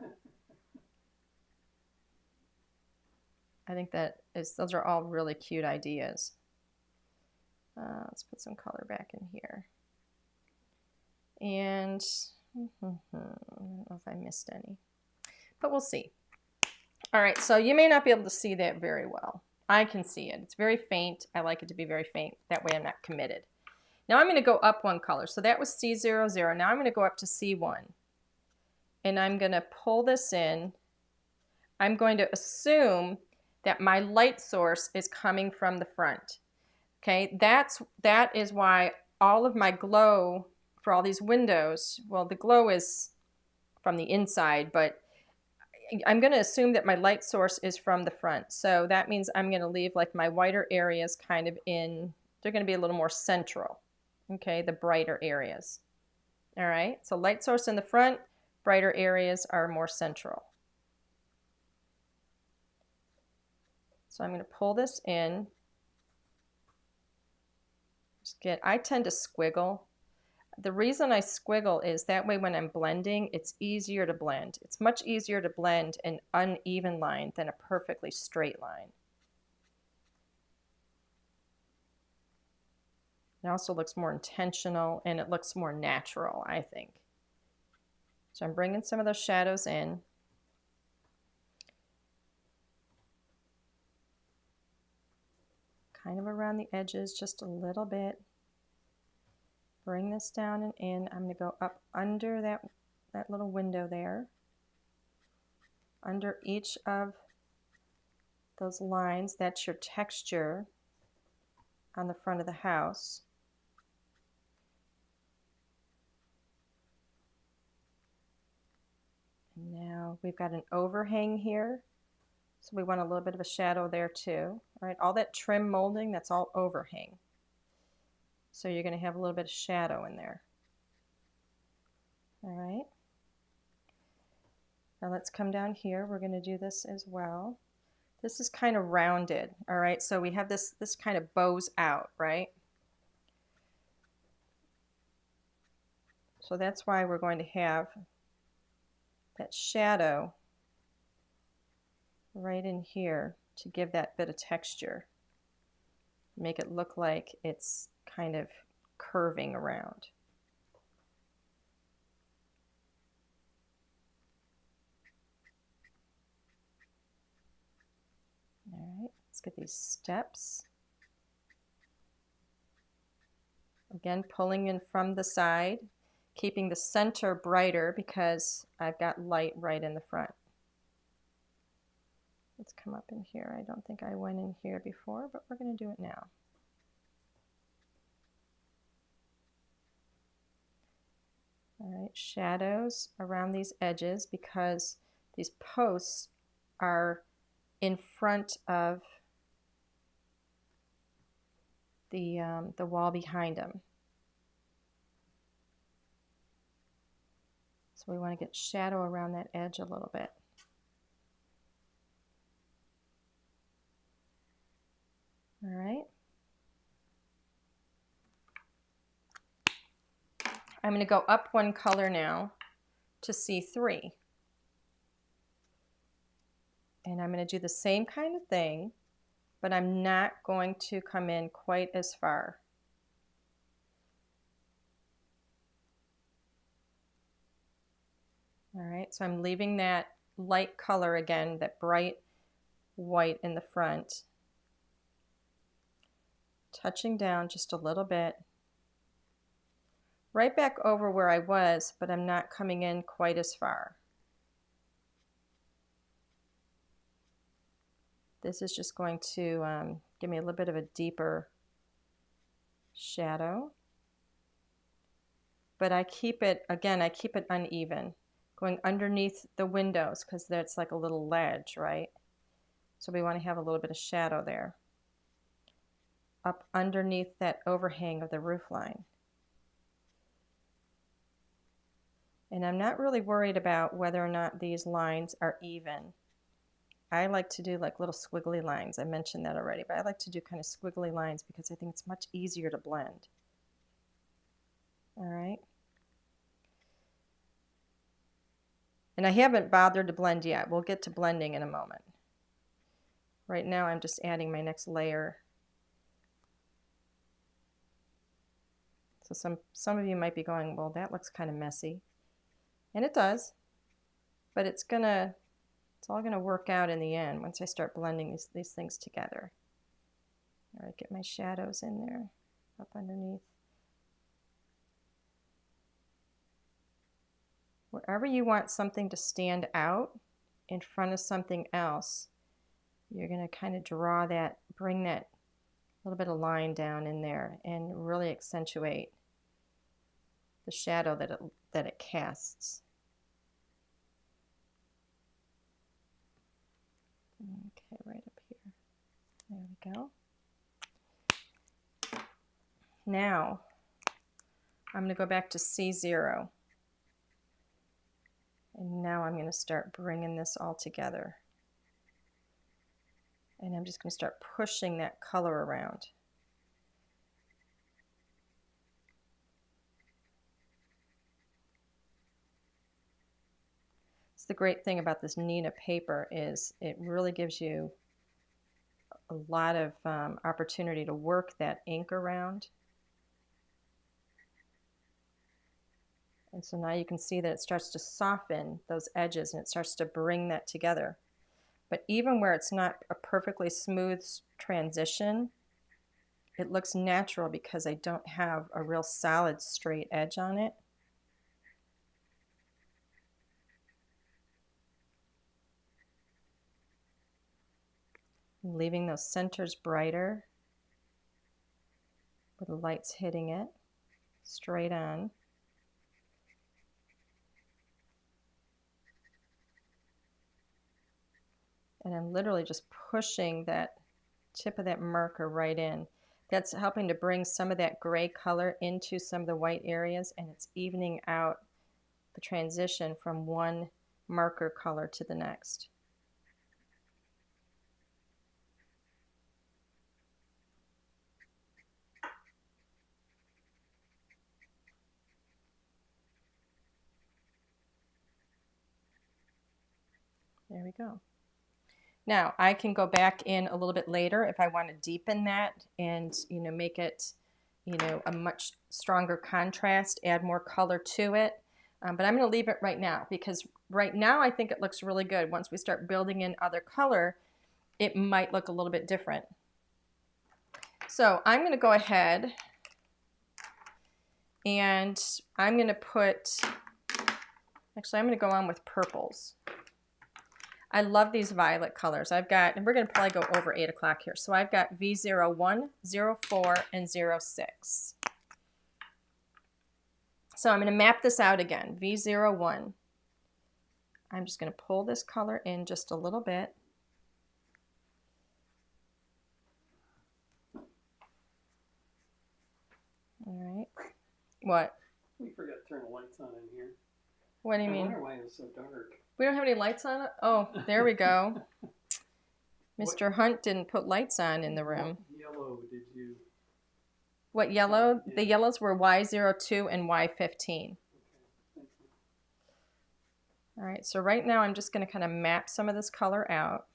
I think those are all really cute ideas. Let's put some color back in here. And I don't know if I missed any, but we'll see. All right, so you may not be able to see that very well. I can see it. It's very faint. I like it to be very faint. That way I'm not committed. Now I'm going to go up 1 color. So that was C00. Now I'm going to go up to C1. And I'm going to pull this in. I'm going to assume that my light source is coming from the front. Okay, that is why all of my glow for all these windows, well, the glow is from the inside, but I'm going to assume that my light source is from the front. So that means I'm going to leave like my whiter areas kind of in, they're going to be a little more central. Okay, the brighter areas. All right, so light source in the front, brighter areas are more central. So I'm going to pull this in. I tend to squiggle. The reason I squiggle is that way when I'm blending, it's easier to blend. It's much easier to blend an uneven line than a perfectly straight line. It also looks more intentional and it looks more natural, I think. So I'm bringing some of those shadows in. Kind of around the edges just a little bit. Bring this down and in. I'm going to go up under that little window there. Under each of those lines, that's your texture on the front of the house. And now we've got an overhang here, so we want a little bit of a shadow there too. All right, all that trim molding, that's all overhang. So you're going to have a little bit of shadow in there. All right. Now let's come down here. We're going to do this as well. This is kind of rounded, all right? So we have this kind of bows out, right? So that's why we're going to have that shadow right in here to give that bit of texture. Make it look like it's kind of curving around. All right, let's get these steps. Again, pulling in from the side, keeping the center brighter because I've got light right in the front. Let's come up in here. I don't think I went in here before, but we're going to do it now. All right, shadows around these edges because these posts are in front of the wall behind them. So we want to get shadow around that edge a little bit. All right. I'm going to go up 1 color now to C3. And I'm going to do the same kind of thing, but I'm not going to come in quite as far. All right, so I'm leaving that light color again, that bright white in the front, touching down just a little bit, right back over where I was, but I'm not coming in quite as far. This is just going to give me a little bit of a deeper shadow. But I keep it, again, I keep it uneven, going underneath the windows because that's like a little ledge, right? So we want to have a little bit of shadow there. Up underneath that overhang of the roof line. And I'm not really worried about whether or not these lines are even. I like to do like little squiggly lines. I mentioned that already, but I like to do kind of squiggly lines because I think it's much easier to blend. All right. And I haven't bothered to blend yet. We'll get to blending in a moment. Right now I'm just adding my next layer. So some of you might be going, well, that looks kind of messy. And it does, but it's all gonna work out in the end once I start blending these things together. All right, get my shadows in there, up underneath. Wherever you want something to stand out in front of something else, you're gonna kind of draw that, bring that little bit of line down in there and really accentuate the shadow that it casts. Okay, right up here. There we go. Now, I'm going to go back to C0. And now I'm going to start bringing this all together. And I'm just going to start pushing that color around. So the great thing about this Nina paper is it really gives you a lot of opportunity to work that ink around. And so now you can see that it starts to soften those edges and it starts to bring that together. But even where it's not a perfectly smooth transition, it looks natural because I don't have a real solid straight edge on it. I'm leaving those centers brighter where the light's hitting it straight on. And I'm literally just pushing that tip of that marker right in. That's helping to bring some of that gray color into some of the white areas, and it's evening out the transition from one marker color to the next. There we go. Now I can go back in a little bit later if I want to deepen that and make it a much stronger contrast, add more color to it. But I'm going to leave it right now because right now I think it looks really good. Once we start building in other color, it might look a little bit different. So I'm going to go ahead and I'm going to put, actually I'm going to go on with purples. I love these violet colors. I've got, and we're going to probably go over 8 o'clock here. So I've got V01, 04, and 06. So I'm going to map this out again. V01. I'm just going to pull this color in just a little bit. All right. What? We forgot to turn the lights on in here. What do you mean? I wonder why it was so dark. We don't have any lights on? Oh, there we go. Mr. Hunt didn't put lights on in the room. What yellow did you? What yellow? Yeah. The yellows were Y02 and Y15. Okay, thank you. All right, so right now I'm just going to kind of map some of this color out.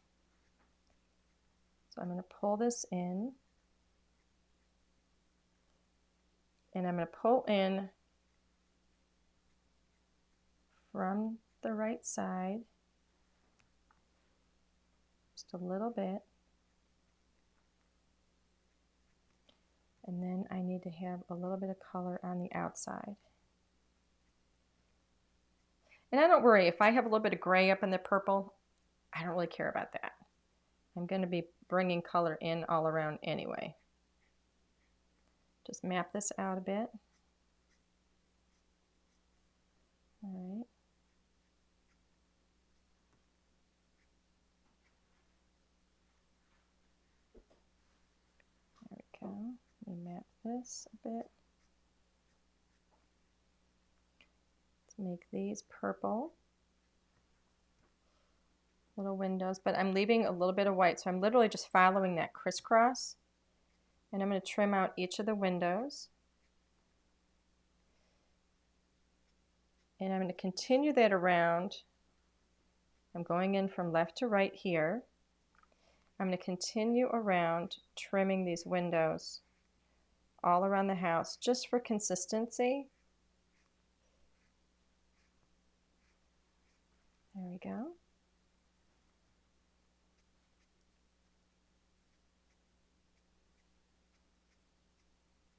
So I'm going to pull this in. And I'm going to pull in from the right side, just a little bit. And then I need to have a little bit of color on the outside. And I don't worry, if I have a little bit of gray up in the purple, I don't really care about that. I'm going to be bringing color in all around anyway. Just map this out a bit. All right. There we go. Let me map this a bit. Let's make these purple. Little windows, but I'm leaving a little bit of white, so I'm literally just following that crisscross. And I'm going to trim out each of the windows. And I'm going to continue that around. I'm going in from left to right here. I'm going to continue around trimming these windows all around the house just for consistency. There we go.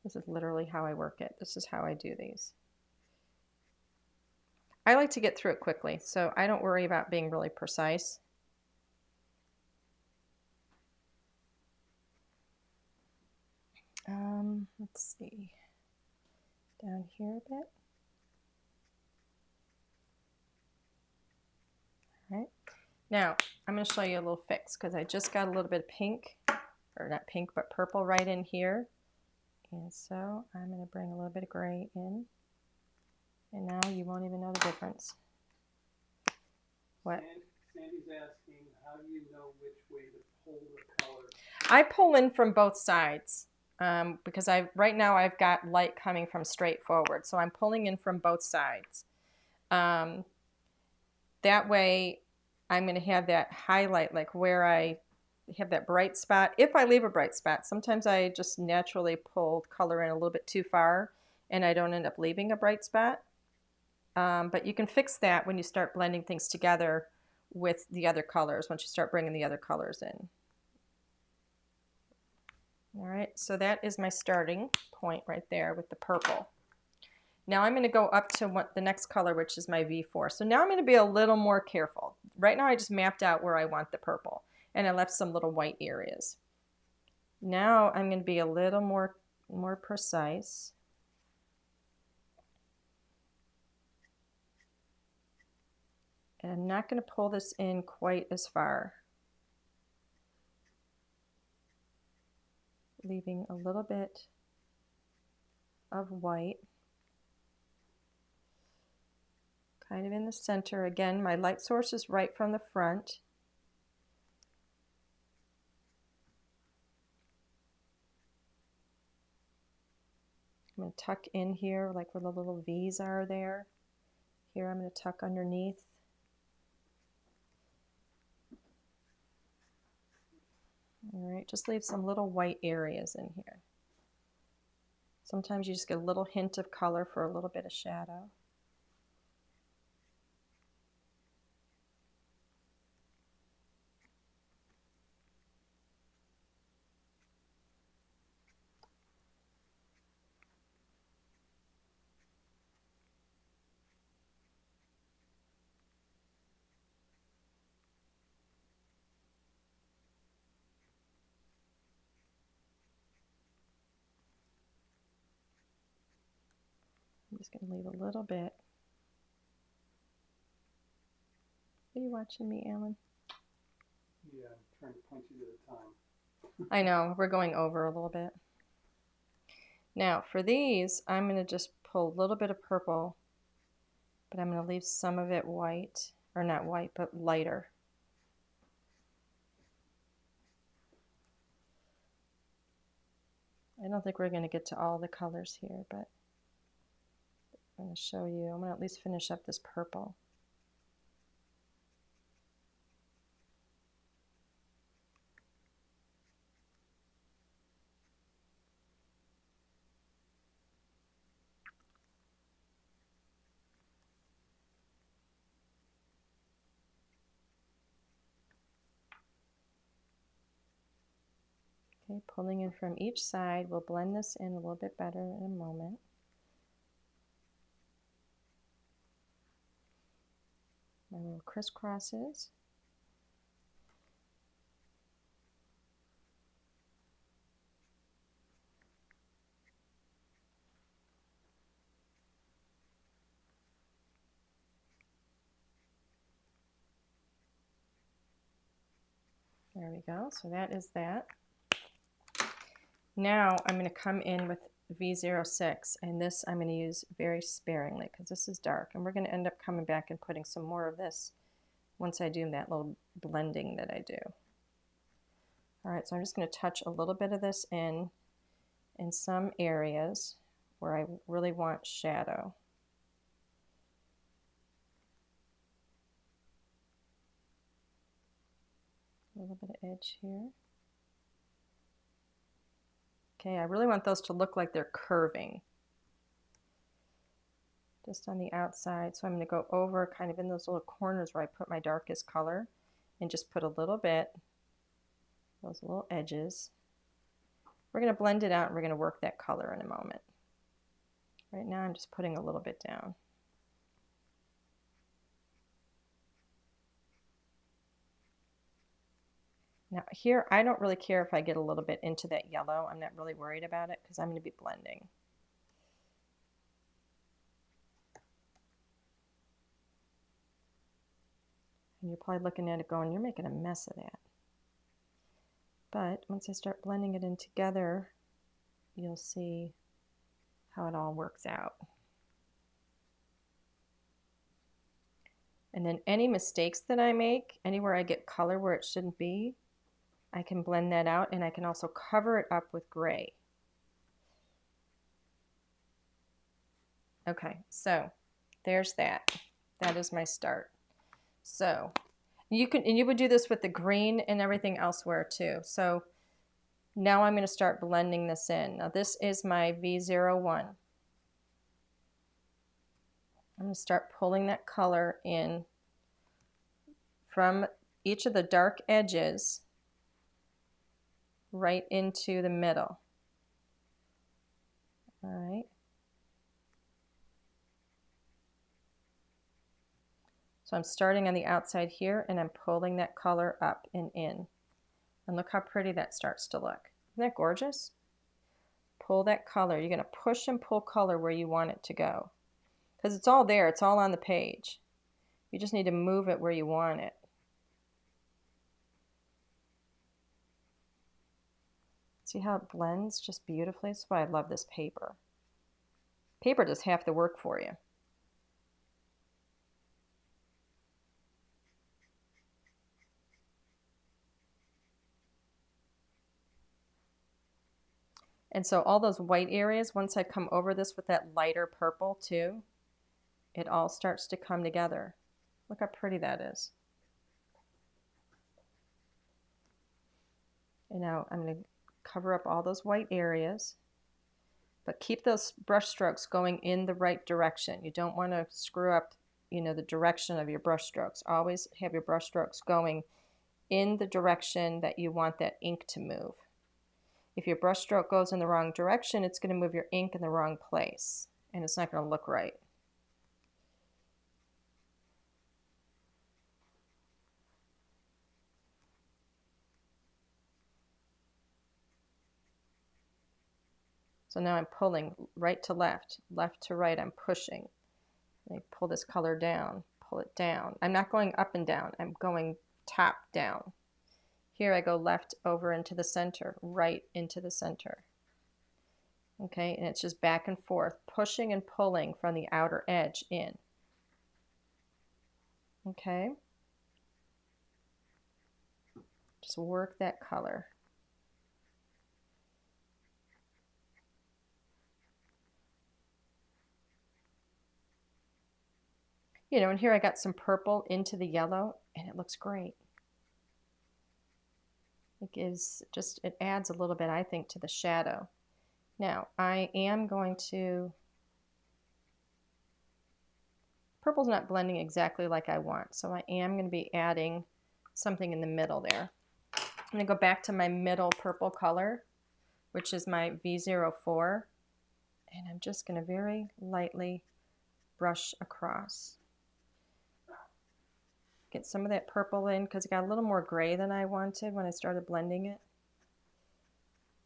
This is literally how I work it. This is how I do these. I like to get through it quickly, so I don't worry about being really precise. Let's see, down here a bit. All right, now I'm going to show you a little fix because I just got a little bit of pink, or not pink, but purple right in here. And so I'm going to bring a little bit of gray in. And now you won't even know the difference. What? Sandy's asking, how do you know which way to pull the color? I pull in from both sides because right now I've got light coming from straight forward. So I'm pulling in from both sides. That way I'm going to have that highlight, like where I have that bright spot. If I leave a bright spot, sometimes I just naturally pull color in a little bit too far and I don't end up leaving a bright spot. But you can fix that when you start blending things together with the other colors, once you start bringing the other colors in. All right, so that is my starting point right there with the purple. Now I'm going to go up to the next color, which is my V4. So now I'm going to be a little more careful. Right now I just mapped out where I want the purple, and I left some little white areas. Now I'm going to be a little more precise. And I'm not going to pull this in quite as far, leaving a little bit of white kind of in the center. Again, my light source is right from the front. I'm going to tuck in here like where the little V's are there. Here I'm going to tuck underneath. All right, just leave some little white areas in here. Sometimes you just get a little hint of color for a little bit of shadow. I'm just going to leave a little bit. Are you watching me, Alan? Yeah, I'm trying to punch it at a time. I know, we're going over a little bit. Now for these, I'm going to just pull a little bit of purple, but I'm going to leave some of it white, or not white, but lighter. I don't think we're going to get to all the colors here, but I'm going to show you. I'm going to at least finish up this purple. Okay, pulling in from each side. We'll blend this in a little bit better in a moment. My little crisscrosses. There we go. So that is that. Now I'm going to come in with V06, and this I'm going to use very sparingly because this is dark, and we're going to end up coming back and putting some more of this once I do that little blending that I do. Alright, so I'm just going to touch a little bit of this in some areas where I really want shadow. A little bit of edge here. Okay, I really want those to look like they're curving. Just on the outside. So I'm going to go over kind of in those little corners where I put my darkest color and just put a little bit, those little edges. We're going to blend it out and we're going to work that color in a moment. Right now I'm just putting a little bit down. Now here I don't really care if I get a little bit into that yellow. I'm not really worried about it because I'm going to be blending. And you're probably looking at it going, you're making a mess of that. But once I start blending it in together, you'll see how it all works out. And then any mistakes that I make, anywhere I get color where it shouldn't be, I can blend that out, and I can also cover it up with gray. Okay, so there's that. That is my start. So you would do this with the green and everything elsewhere too. So now I'm going to start blending this in. Now this is my V01. I'm going to start pulling that color in from each of the dark edges right into the middle. All right. So I'm starting on the outside here and I'm pulling that color up and in. And look how pretty that starts to look. Isn't that gorgeous? Pull that color. You're going to push and pull color where you want it to go. Because it's all there. It's all on the page. You just need to move it where you want it. See how it blends just beautifully? That's why I love this paper. Paper does half the work for you. And so all those white areas, once I come over this with that lighter purple too, it all starts to come together. Look how pretty that is. And now I'm going to cover up all those white areas, but keep those brush strokes going in the right direction. You don't want to screw up, the direction of your brush strokes. Always have your brush strokes going in the direction that you want that ink to move. If your brush stroke goes in the wrong direction, it's going to move your ink in the wrong place, and it's not going to look right. So now I'm pulling right to left, left to right, I'm pushing. I pull this color down, pull it down. I'm not going up and down, I'm going top down. Here I go left over into the center, right into the center. Okay, and it's just back and forth, pushing and pulling from the outer edge in. Okay. Just work that color. And here I got some purple into the yellow, and it looks great. It adds a little bit, I think, to the shadow. Now, I am going to, purple's not blending exactly like I want, so I am going to be adding something in the middle there. I'm going to go back to my middle purple color, which is my V04. And I'm just going to very lightly brush across. Get some of that purple in because it got a little more gray than I wanted when I started blending it.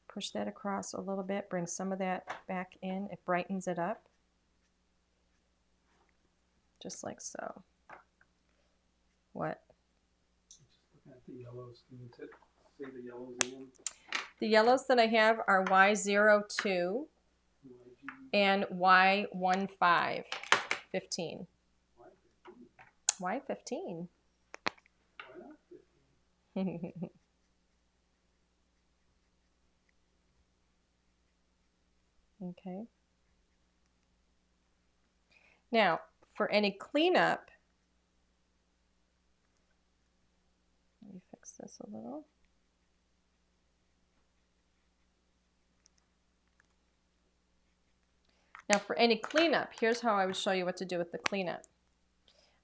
Push that across a little bit, bring some of that back in. It brightens it up. Just like so. What? Just looking at the yellows. Can you say the yellows again? The yellows that I have are Y02 and Y15. 15. Y15? Why 15? Why not 15? Okay. Now, for any cleanup, let me fix this a little. Now, for any cleanup, here's how I would show you what to do with the cleanup.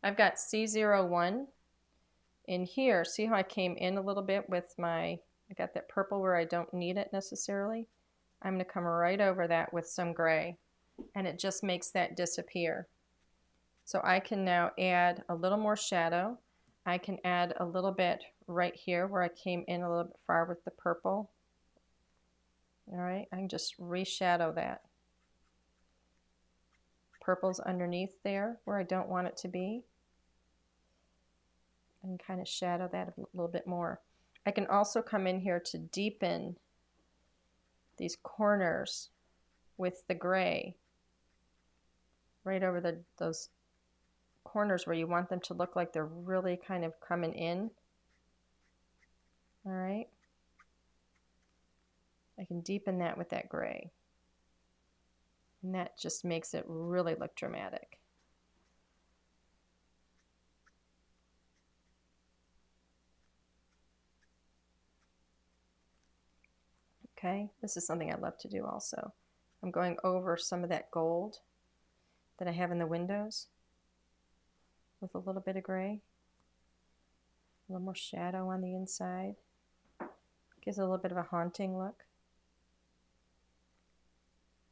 I've got C01 in here. See how I came in a little bit with I got that purple where I don't need it necessarily? I'm going to come right over that with some gray, and it just makes that disappear. So I can now add a little more shadow. I can add a little bit right here where I came in a little bit far with the purple. All right, I can just reshadow that. Purple's underneath there where I don't want it to be. And kind of shadow that a little bit more. I can also come in here to deepen these corners with the gray right over those corners where you want them to look like they're really kind of coming in. All right. I can deepen that with that gray. And that just makes it really look dramatic. Okay, this is something I love to do also. I'm going over some of that gold that I have in the windows with a little bit of gray. A little more shadow on the inside. Gives it a little bit of a haunting look.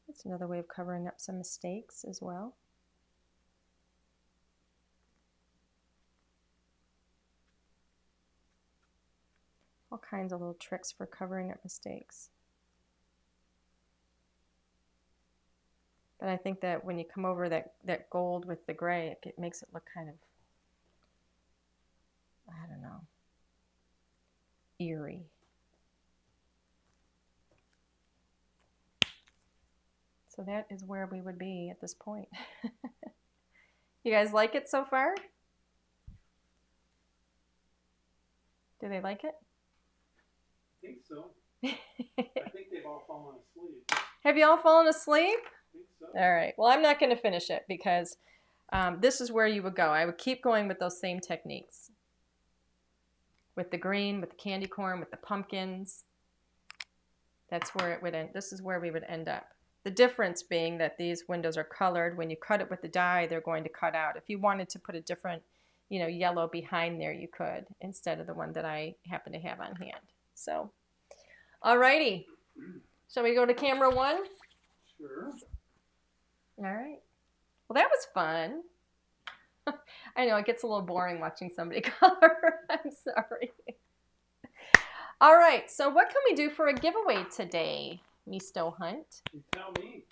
It's another way of covering up some mistakes as well. All kinds of little tricks for covering up mistakes. But I think that when you come over that gold with the gray, it makes it look kind of, I don't know, eerie. So that is where we would be at this point. You guys like it so far? Do they like it? I think so. I think they've all fallen asleep. Have you all fallen asleep? I think so. All right. Well, I'm not going to finish it because this is where you would go. I would keep going with those same techniques. With the green, with the candy corn, with the pumpkins. That's where it would end. This is where we would end up. The difference being that these windows are colored. When you cut it with the die, they're going to cut out. If you wanted to put a different, yellow behind there, you could, instead of the one that I happen to have on hand. So, alrighty. Shall we go to camera 1? Sure. All right. Well, that was fun. I know it gets a little boring watching somebody color. I'm sorry. All right. So what can we do for a giveaway today, Misto Hunt? You tell me.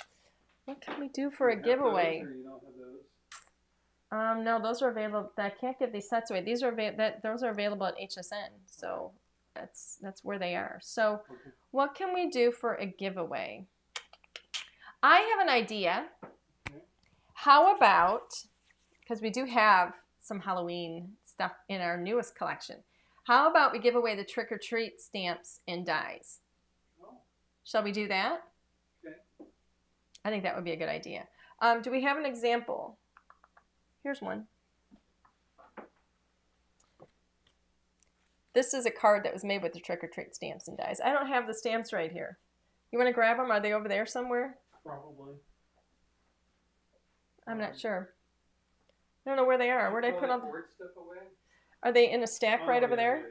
What can we do for a giveaway? Those, or you don't have those? No, those are available. I can't give these sets away. Those are available at HSN. So that's where they are. So Okay. What can we do for a giveaway? I have an idea. Okay. How about, because we do have some Halloween stuff in our newest collection, how about we give away the trick-or-treat stamps and dies? Oh. Shall we do that? Okay. I think that would be a good idea. Do we have an example? Here's one. This is a card that was made with the trick-or-treat stamps and dies. I don't have the stamps right here. You want to grab them? Are they over there somewhere? Probably. I'm not sure. I don't know where they are. Where did I put all the... Board stuff away? Are they in a stack right over there? Yeah.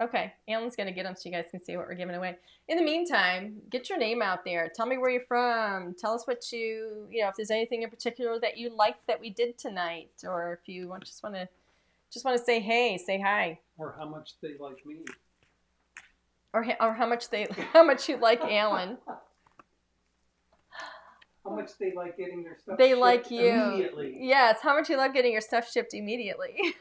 Okay, Alan's gonna get them so you guys can see what we're giving away. In the meantime, get your name out there. Tell me where you're from. Tell us what you know, if there's anything in particular that you liked that we did tonight, or if you just want to say hey, say hi, Or how much they like me. or how much you like Alan. How much they like getting their stuff They shipped like you. immediately. Yes, how much you love getting your stuff shipped immediately.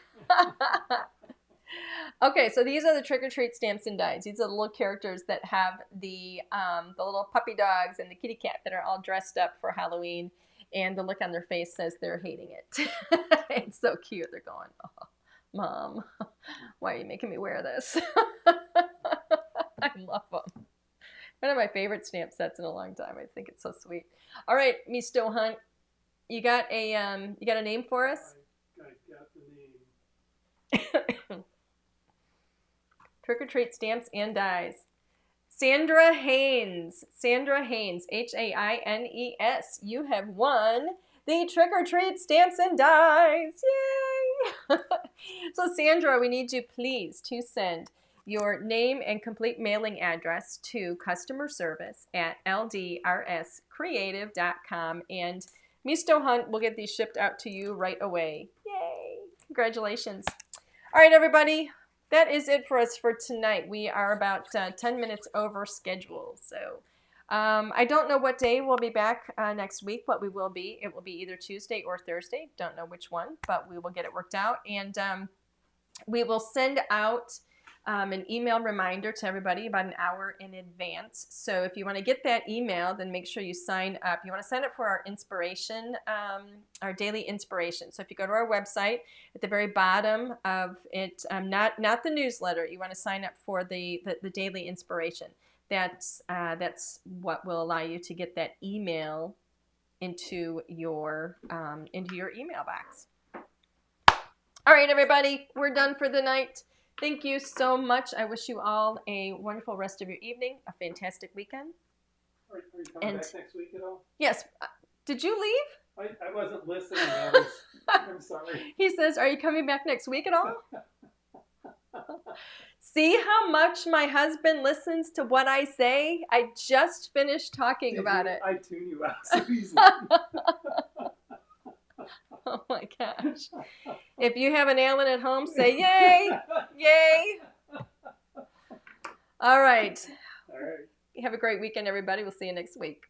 Okay, so these are the trick-or-treat stamps and dies. These are the little characters that have the little puppy dogs and the kitty cat that are all dressed up for Halloween, and the look on their face says they're hating it. It's so cute. They're going, oh, Mom, why are you making me wear this? I love them. One of my favorite stamp sets in a long time. I think it's so sweet. All right, Misto Hunt, you got a name for us? I got the name. Trick-or-treat stamps and dies. Sandra Haynes. Sandra Haynes, Haines. You have won the trick-or-treat stamps and dies. Yay! So Sandra, we need you please to send your name and complete mailing address to customer service at ldrscreative.com, and Misto Hunt will get these shipped out to you right away. Yay! Congratulations. All right, everybody. That is it for us for tonight. We are about 10 minutes over schedule. So I don't know what day we'll be back next week, but we will be. It will be either Tuesday or Thursday. Don't know which one, but we will get it worked out. And we will send out an email reminder to everybody about an hour in advance. So if you want to get that email, then make sure you sign up. You want to sign up for our inspiration, our daily inspiration. So if you go to our website, at the very bottom of it, not the newsletter, you want to sign up for the daily inspiration. That's what will allow you to get that email into your email box. All right, everybody, we're done for the night. Thank you so much. I wish you all a wonderful rest of your evening, a fantastic weekend. Are you coming back next week at all? Yes. Did you leave? I wasn't listening. I'm sorry. He says, are you coming back next week at all? See how much my husband listens to what I say? I just finished talking about it. I tune you out so easily. Oh my gosh. If you have an Alan at home, say yay! Yay! All right. All right. Have a great weekend, everybody. We'll see you next week.